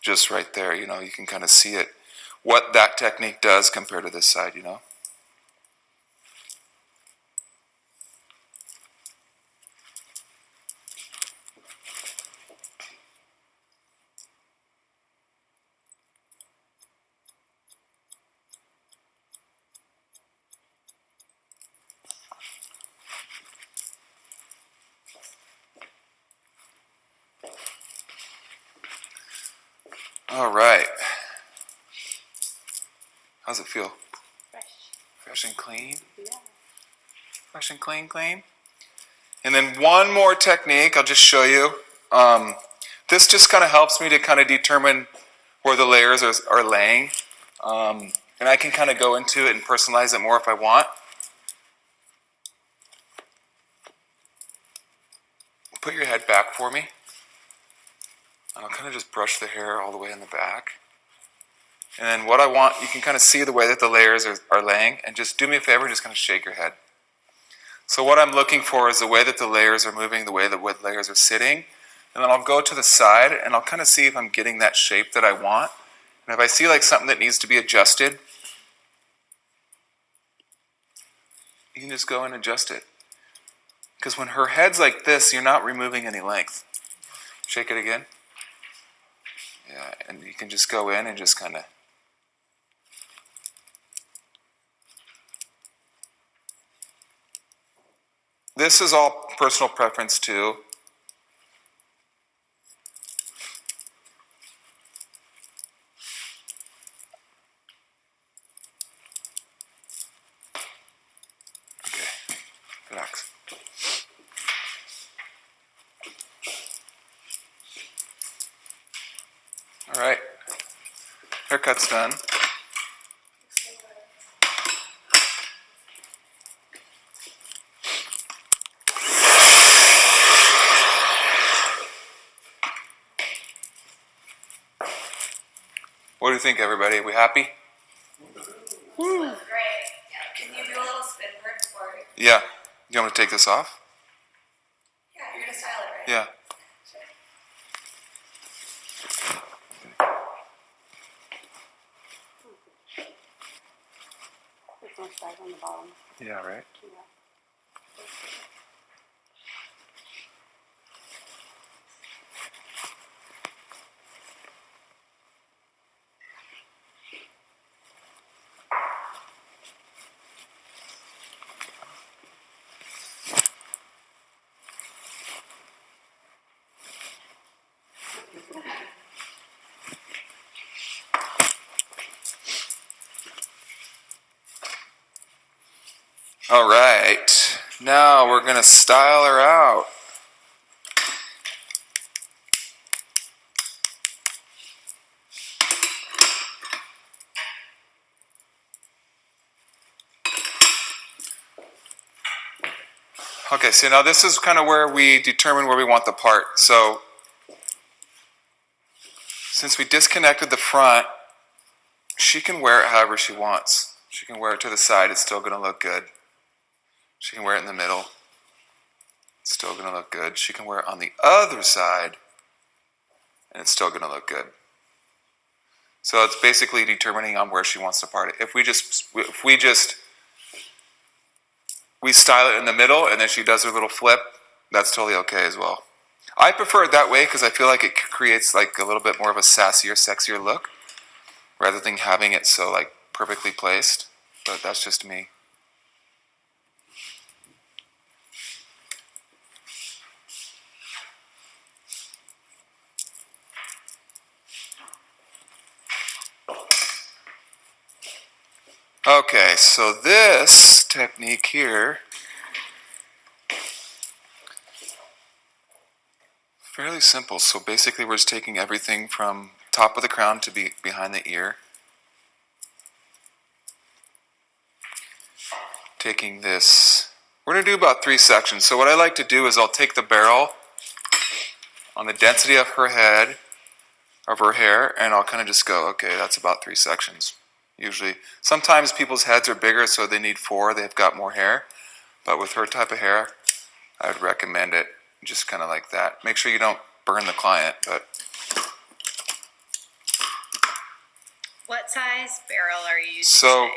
just right there. You know, you can kind of see it, what that technique does compared to this side, you know. All right. How's it feel? Fresh. Fresh and clean? Yeah. Fresh and clean. And then one more technique I'll just show you. This just kind of helps me to kind of determine where the layers are laying. And I can kind of go into it and personalize it more if I want. Put your head back for me. And I'll kind of just brush the hair all the way in the back. And then what I want, you can kind of see the way that the layers are laying. And just do me a favor, just kind of shake your head. So what I'm looking for is the way that the layers are moving, the way that the layers are sitting. And then I'll go to the side and I'll kind of see if I'm getting that shape that I want. And if I see like something that needs to be adjusted, you can just go and adjust it. Because when her head's like this, you're not removing any length. Shake it again. Yeah, and you can just go in and just kind of... This is all personal preference too. Okay, relax. All right, haircut's done. What do you think, everybody? Are we happy? Woo. Great. Yeah. Can you do a little spin work for it? Yeah. You want me to take this off? Yeah, you're gonna style it, right? Yeah. There's no size on the bottom. Yeah, right? Yeah. All right, now we're gonna style her out. Okay, so now this is kind of where we determine where we want the part. So since we disconnected the front, she can wear it however she wants. She can wear it to the side, it's still gonna look good. She can wear it in the middle, it's still gonna look good. She can wear it on the other side, and it's still gonna look good. So it's basically determining on where she wants to part it. If we style it in the middle and then she does her little flip, that's totally okay as well. I prefer it that way because I feel like it creates like a little bit more of a sassier, sexier look rather than having it so like perfectly placed. But that's just me. Okay, so this technique here, fairly simple. So basically we're just taking everything from top of the crown to be behind the ear. Taking this, we're going to do about 3 sections. So what I like to do is I'll take the barrel on the density of her head, of her hair, and I'll kind of just go, okay, that's about 3 sections. Usually, sometimes people's heads are bigger, so they need 4, they've got more hair. But with her type of hair, I would recommend it just kind of like that. Make sure you don't burn the client, but What size barrel are you using so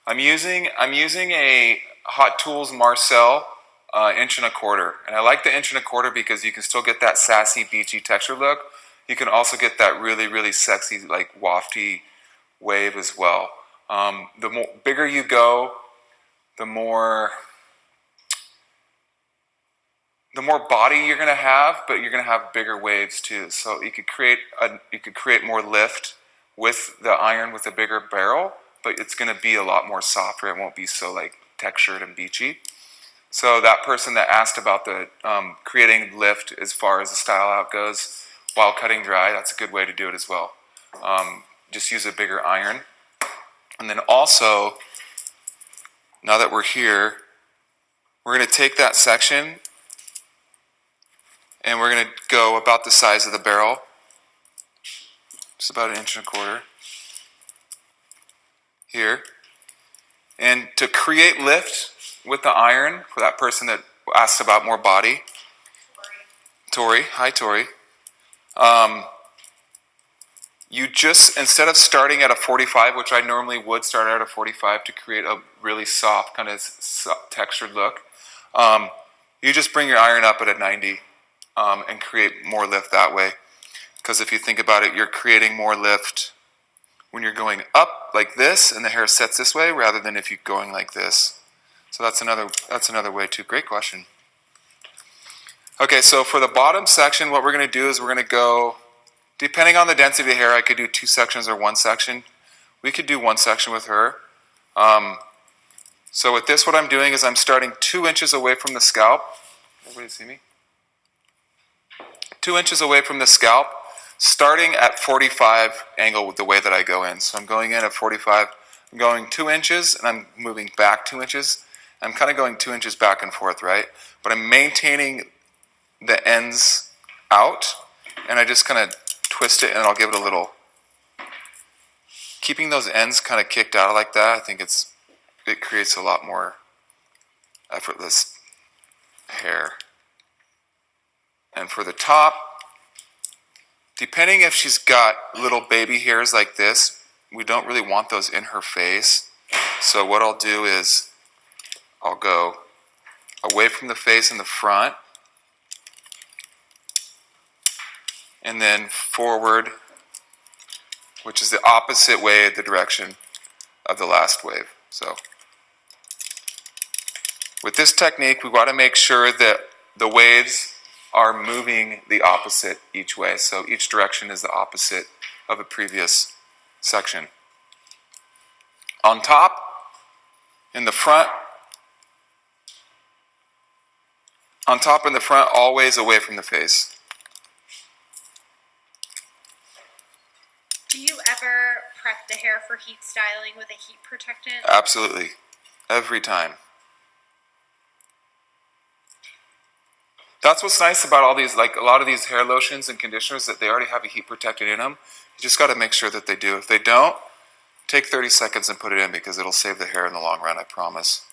today? I'm using a Hot Tools Marcel 1.25 inch, and I like the 1.25 inch because you can still get that sassy, beachy texture look. You can also get that really, really sexy, like wafty wave as well. The more bigger you go, the more body you're going to have, but you're going to have bigger waves too. So you could create more lift with the iron with a bigger barrel, but it's going to be a lot more softer. It won't be so like textured and beachy. So that person that asked about the creating lift as far as the style out goes while cutting dry, that's a good way to do it as well. Just use a bigger iron. And then also, now that we're here, we're going to take that section and we're going to go about the size of the barrel, just about 1.25 inch here. And to create lift with the iron, for that person that asked about more body, Tori, hi Tori. You just, instead of starting at a 45, which I normally would start at a 45 to create a really soft kind of textured look, you just bring your iron up at a 90 and create more lift that way. Because if you think about it, you're creating more lift when you're going up like this and the hair sets this way rather than if you're going like this. So that's another way too. Great question. Okay, so for the bottom section, what we're going to do is we're going to go, depending on the density of the hair, I could do 2 sections or 1 section. We could do 1 section with her. So with this, what I'm doing is I'm starting 2 inches away from the scalp. Everybody see me? 2 inches away from the scalp, starting at 45 angle with the way that I go in. So I'm going in at 45, I'm going 2 inches, and I'm moving back 2 inches. I'm kind of going 2 inches back and forth, right? But I'm maintaining the ends out, and I just kind of twist it, and I'll give it a little. Keeping those ends kind of kicked out like that, I think it creates a lot more effortless hair. And for the top, depending if she's got little baby hairs like this, we don't really want those in her face. So what I'll do is I'll go away from the face in the front, and then forward, which is the opposite way, the direction of the last wave. So with this technique, we want to make sure that the waves are moving the opposite each way. So each direction is the opposite of a previous section. On top, in the front, On top and the front, always away from the face. Do you ever prep the hair for heat styling with a heat protectant? Absolutely. Every time. That's what's nice about all these, like a lot of these hair lotions and conditioners, that they already have a heat protectant in them. You just got to make sure that they do. If they don't, take 30 seconds and put it in, because it'll save the hair in the long run, I promise.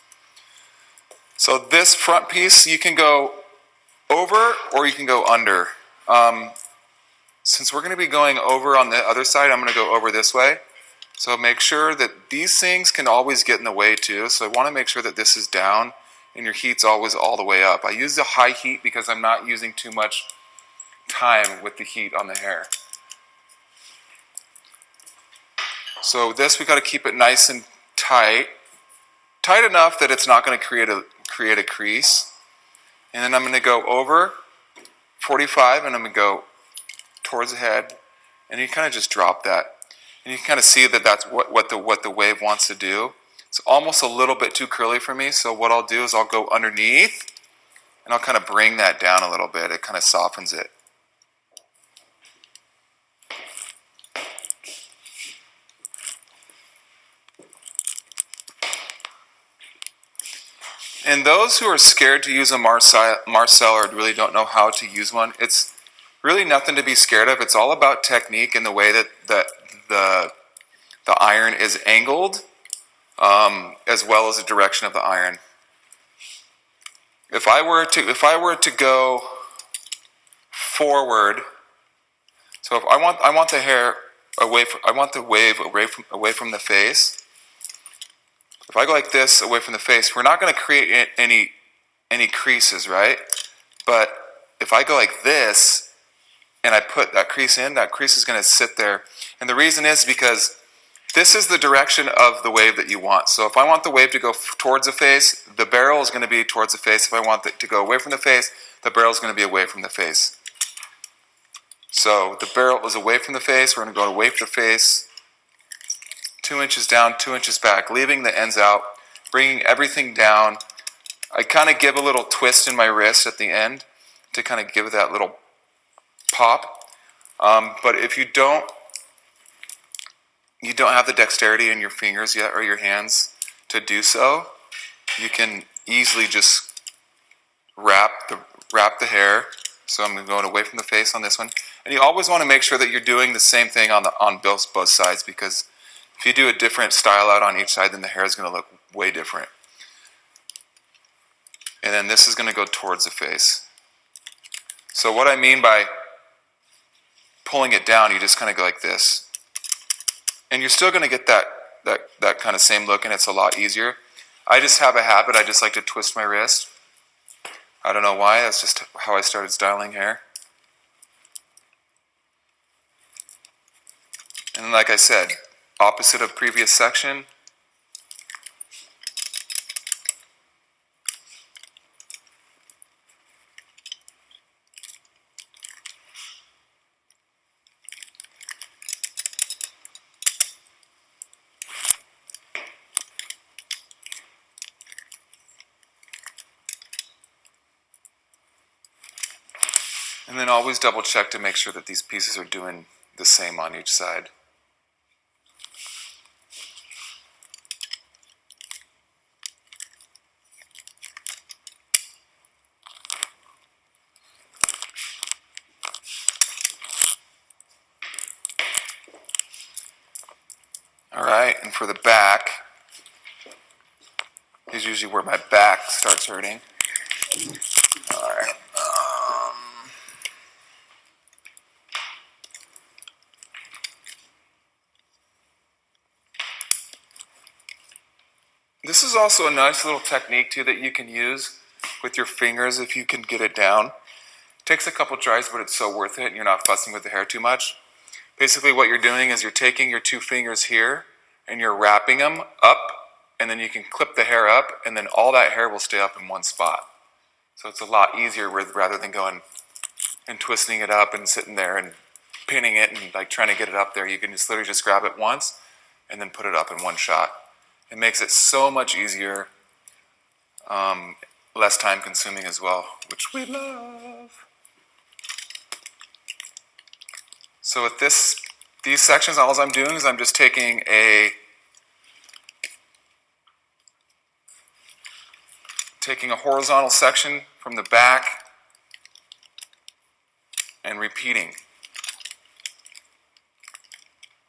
So this front piece, you can go over or you can go under. Since we're going to be going over on the other side, I'm going to go over this way. So make sure that these things can always get in the way too. So I want to make sure that this is down and your heat's always all the way up. I use the high heat because I'm not using too much time with the heat on the hair. So this, we got to keep it nice and tight. Tight enough that it's not going to create a crease. And then I'm going to go over 45 and I'm going to go towards the head, and you kind of just drop that. And you can kind of see that that's what the wave wants to do. It's almost a little bit too curly for me, so what I'll do is I'll go underneath and I'll kind of bring that down a little bit. It kind of softens it. And those who are scared to use a Marcel or really don't know how to use one, it's really nothing to be scared of. It's all about technique and the way that the iron is angled, as well as the direction of the iron. If I were to go forward, so if I want the hair away from, I want the wave away from the face. If I go like this away from the face, we're not going to create any creases, right? But if I go like this and I put that crease in, that crease is going to sit there. And the reason is because this is the direction of the wave that you want. So if I want the wave to go towards the face, the barrel is going to be towards the face. If I want it to go away from the face, the barrel is going to be away from the face. So the barrel is away from the face. We're going to go away from the face. 2 inches down, 2 inches back, leaving the ends out, bringing everything down. I kind of give a little twist in my wrist at the end to kind of give it that little pop. But if you don't have the dexterity in your fingers yet or your hands to do so, you can easily just wrap the hair. So I'm going away from the face on this one. And you always want to make sure that you're doing the same thing on both sides, because if you do a different style out on each side, then the hair is going to look way different. And then this is going to go towards the face. So what I mean by pulling it down, you just kind of go like this. And you're still going to get that kind of same look, and it's a lot easier. I just have a habit. I just like to twist my wrist. I don't know why. That's just how I started styling hair. And like I said, opposite of previous section. And then always double check to make sure that these pieces are doing the same on each side. Alright, and for the back is usually where my back starts hurting. Alright. This is also a nice little technique too that you can use with your fingers if you can get it down. It takes a couple tries, but it's so worth it, and you're not fussing with the hair too much. Basically what you're doing is you're taking your two fingers here and you're wrapping them up, and then you can clip the hair up, and then all that hair will stay up in one spot. So it's a lot easier rather than going and twisting it up and sitting there and pinning it and like trying to get it up there. You can just literally just grab it once and then put it up in one shot. It makes it so much easier. less time consuming as well, which we love. So with these sections, all I'm doing is I'm just taking a horizontal section from the back and repeating.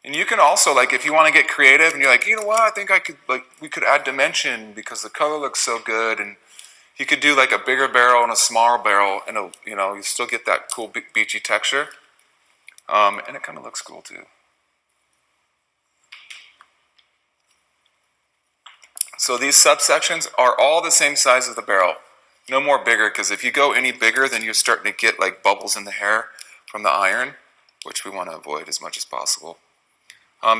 And you can also, like, if you want to get creative and you're like, you know what, I think we could add dimension because the color looks so good, and you could do like a bigger barrel and a smaller barrel, and you still get that cool beachy texture, and it kind of looks cool too. So these subsections are all the same size as the barrel. No more bigger, because if you go any bigger, then you're starting to get like bubbles in the hair from the iron, which we want to avoid as much as possible.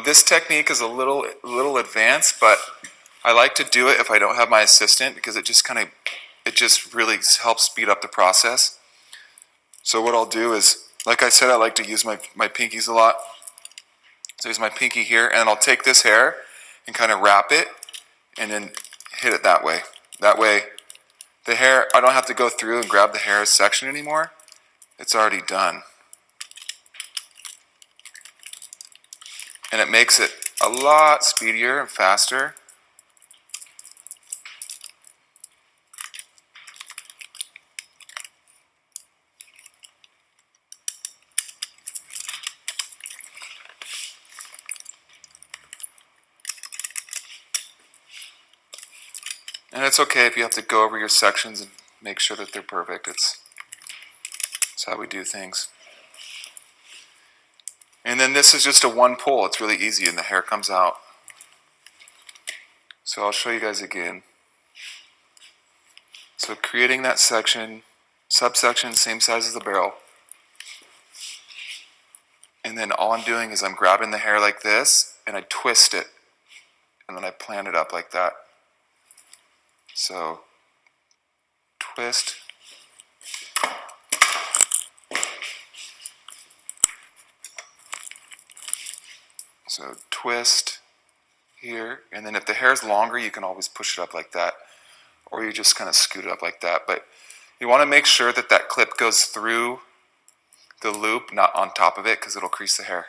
This technique is a little advanced, but I like to do it if I don't have my assistant, because it just really helps speed up the process. So what I'll do is, like I said, I like to use my pinkies a lot. So here's my pinky here, and I'll take this hair and kind of wrap it and then hit it that way. That way the hair, I don't have to go through and grab the hair section anymore. It's already done. And it makes it a lot speedier and faster. And it's okay if you have to go over your sections and make sure that they're perfect. It's how we do things. And then this is just a one pull. It's really easy and the hair comes out. So I'll show you guys again. So creating that section, subsection, same size as the barrel. And then all I'm doing is I'm grabbing the hair like this and I twist it. And then I plant it up like that. So twist. So twist here, and then if the hair is longer, you can always push it up like that, or you just kind of scoot it up like that. But you want to make sure that that clip goes through the loop, not on top of it, because it'll crease the hair.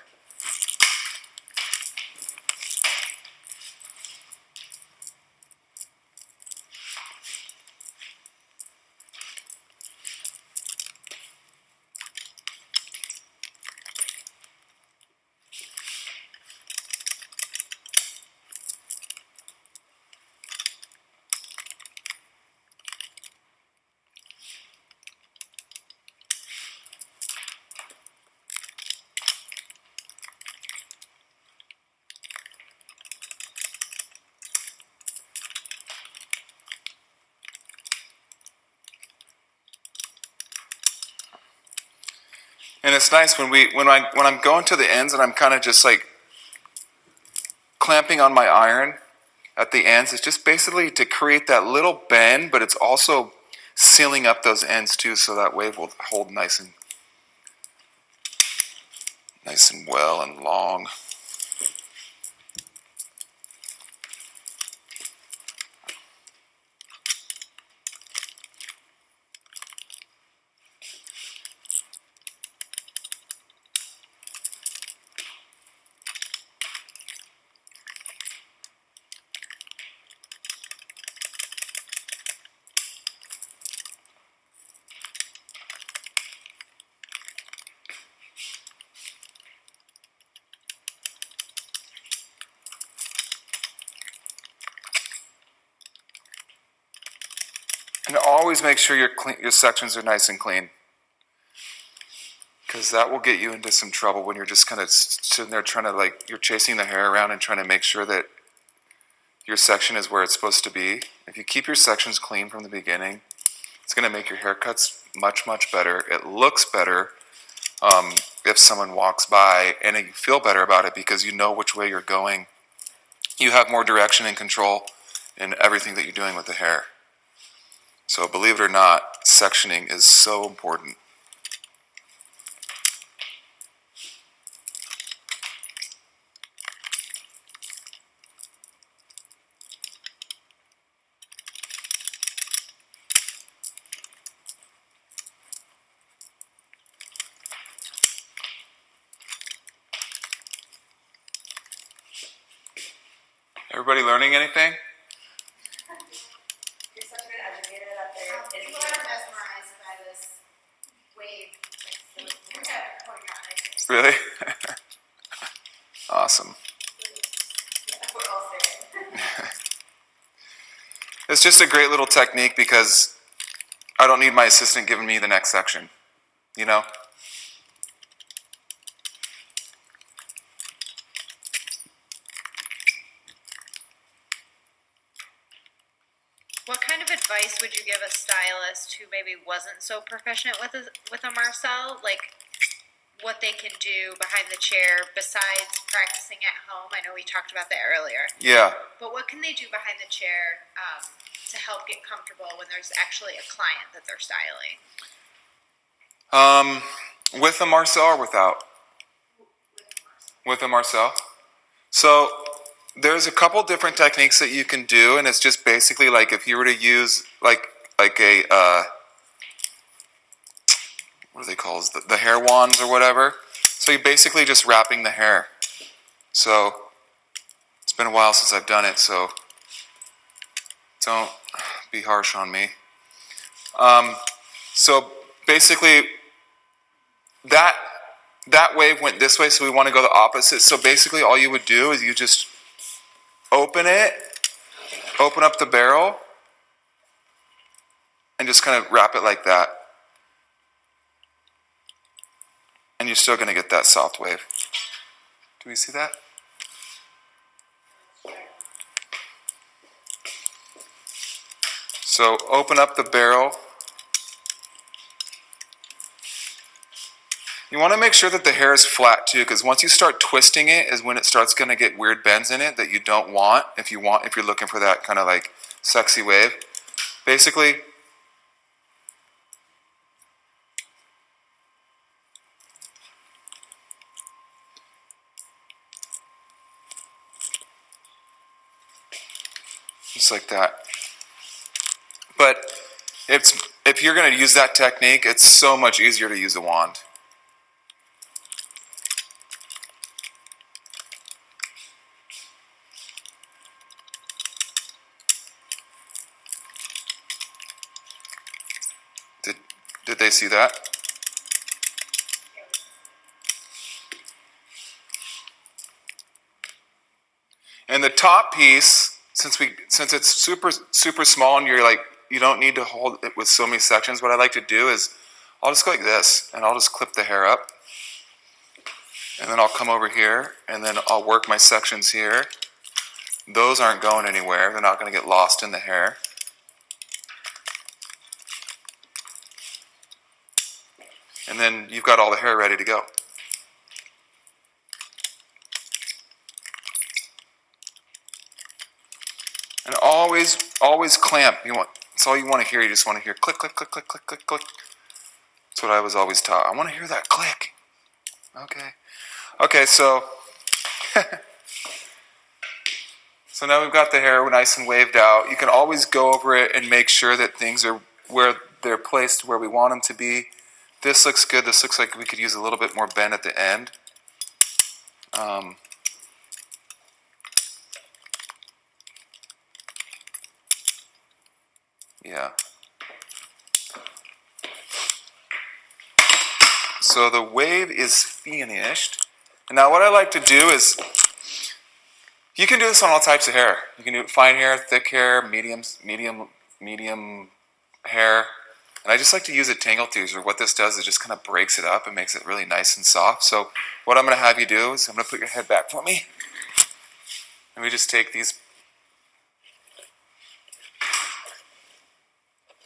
And it's nice when I'm going to the ends and I'm kind of just like clamping on my iron at the ends. It's just basically to create that little bend, but it's also sealing up those ends too, so that wave will hold nice and well and long. And always make sure your sections are nice and clean, because that will get you into some trouble when you're just kind of sitting there trying to, you're chasing the hair around and trying to make sure that your section is where it's supposed to be. If you keep your sections clean from the beginning, it's going to make your haircuts much, much better. It looks better if someone walks by, and you feel better about it because you know which way you're going. You have more direction and control in everything that you're doing with the hair. So believe it or not, sectioning is so important. Everybody learning anything? You're such an educator that there is People are mesmerized by this wave. Going out right there. Really? Awesome. we're all saying. It's just a great little technique because I don't need my assistant giving me the next section, you know? What kind of advice would you give a stylist who maybe wasn't so proficient with a Marcel? Like what they can do behind the chair besides practicing at home? I know we talked about that earlier. Yeah. But what can they do behind the chair to help get comfortable when there's actually a client that they're styling? With a Marcel or without? With a Marcel. So there's a couple different techniques that you can do, and it's just basically like if you were to use like a what are they called? The hair wands or whatever. So you're basically just wrapping the hair. So it's been a while since I've done it, so don't be harsh on me. So basically that wave went this way, so we want to go the opposite. So basically all you would do is you just open up the barrel, and just kind of wrap it like that. And you're still going to get that soft wave. Do we see that? So open up the barrel. You want to make sure that the hair is flat too, because once you start twisting it is when it starts going to get weird bends in it that you don't want if you're looking for that kind of like sexy wave. Basically, just like that. But if you're going to use that technique, it's so much easier to use a wand. Did they see that? And the top piece, since it's super small and you don't need to hold it with so many sections, what I like to do is I'll just go like this and I'll just clip the hair up. And then I'll come over here and then I'll work my sections here. Those aren't going anywhere. They're not going to get lost in the hair. And then you've got all the hair ready to go. And always clamp. That's all you want to hear. You just want to hear click, click, click, click, click, click, click. That's what I was always taught. I want to hear that click. Okay, so so now we've got the hair nice and waved out. You can always go over it and make sure that things are where they're placed where we want them to be. This looks good. This looks like we could use a little bit more bend at the end. Yeah. So the wave is finished. And now what I like to do is, you can do this on all types of hair. You can do fine hair, thick hair, medium hair. And I just like to use a tangle tweezer. What this does is just kind of breaks it up and makes it really nice and soft. So what I'm going to have you do is I'm going to put your head back for me. And we just take these.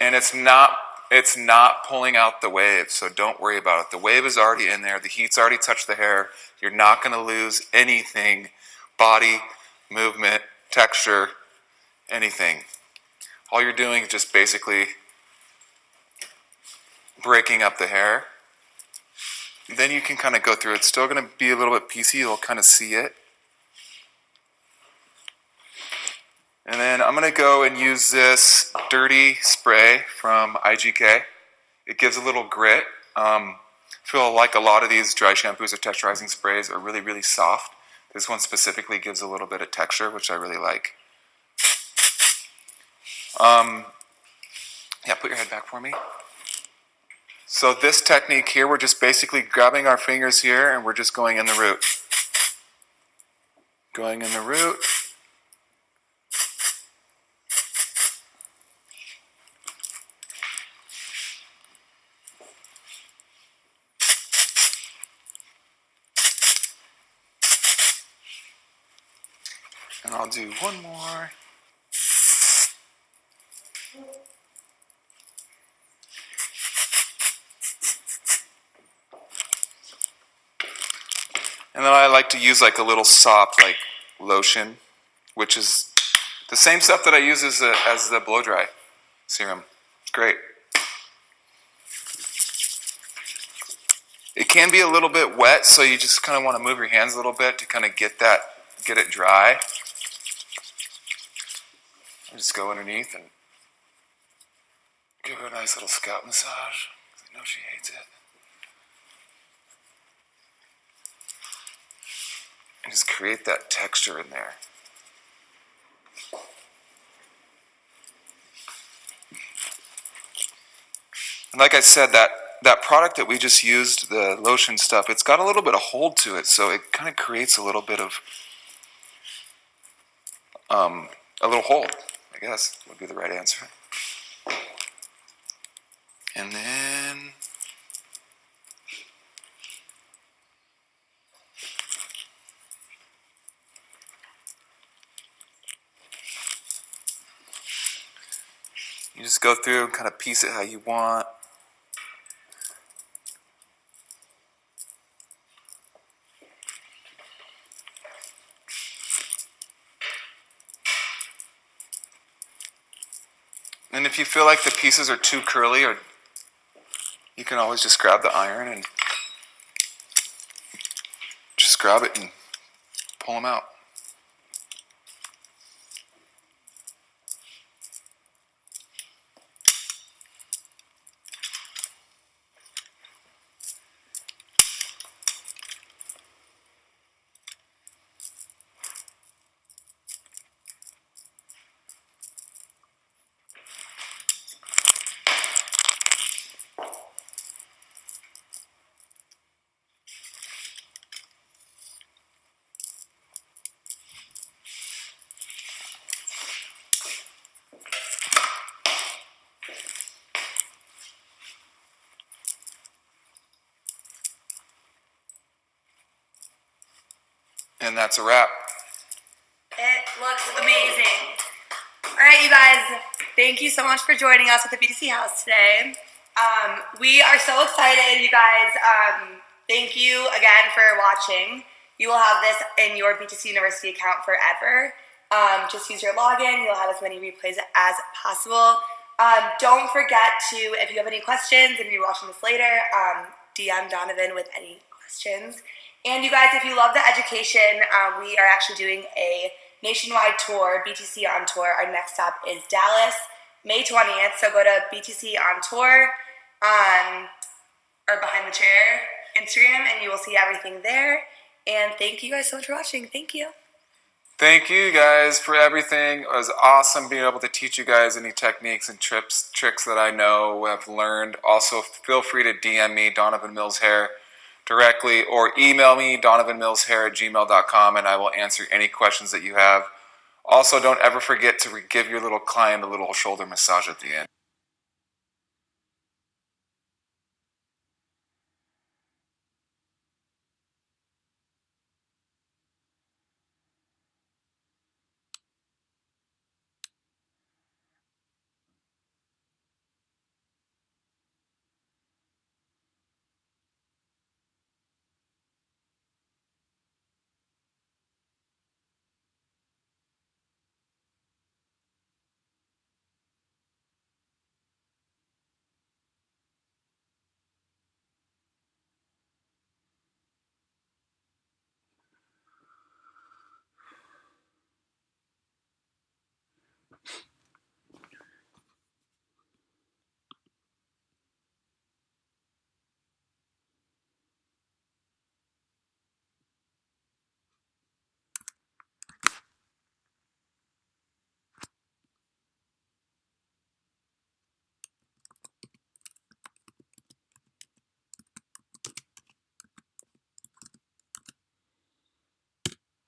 And it's not pulling out the wave, so don't worry about it. The wave is already in there. The heat's already touched the hair. You're not going to lose anything. Body, movement, texture, anything. All you're doing is just basically breaking up the hair. Then you can kind of go through it. It's still going to be a little bit piecey. You'll kind of see it. And then I'm going to go and use this dirty spray from IGK. It gives a little grit. I feel like a lot of these dry shampoos or texturizing sprays are really, really soft. This one specifically gives a little bit of texture, which I really like. Yeah, put your head back for me. So this technique here, we're just basically grabbing our fingers here and we're just going in the root. Going in the root. And I'll do one more. And then I like to use like a little soft like lotion, which is the same stuff that I use as the blow dry serum. It's great. It can be a little bit wet, so you just kind of want to move your hands a little bit to kind of get it dry. I just go underneath and give her a nice little scalp massage. I know she hates it. And just create that texture in there. And like I said, that product that we just used, the lotion stuff, it's got a little bit of hold to it, so it kind of creates a little bit of a little hold, I guess would be the right answer. And then you just go through and kind of piece it how you want. And if you feel like the pieces are too curly, or you can always just grab the iron and just grab it and pull them out. And that's a wrap. It looks amazing. All right, you guys, thank you so much for joining us at the BTC House today. We are so excited, you guys. Thank you again for watching. You will have this in your BTC University account forever. Just use your login. You'll have as many replays as possible. Don't forget to, if you have any questions and you're watching this later, DM Donovan with any questions. And you guys, if you love the education, we are actually doing a nationwide tour, BTC on Tour. Our next stop is Dallas, May 20th. So go to BTC on Tour or Behind the Chair Instagram, and you will see everything there. And thank you guys so much for watching. Thank you. Thank you guys for everything. It was awesome being able to teach you guys any techniques and tricks that I know I've learned. Also, feel free to DM me, Donovan Mills Hair, directly, or email me, donovanmillshair@gmail.com, and I will answer any questions that you have. Also, don't ever forget to give your little client a little shoulder massage at the end.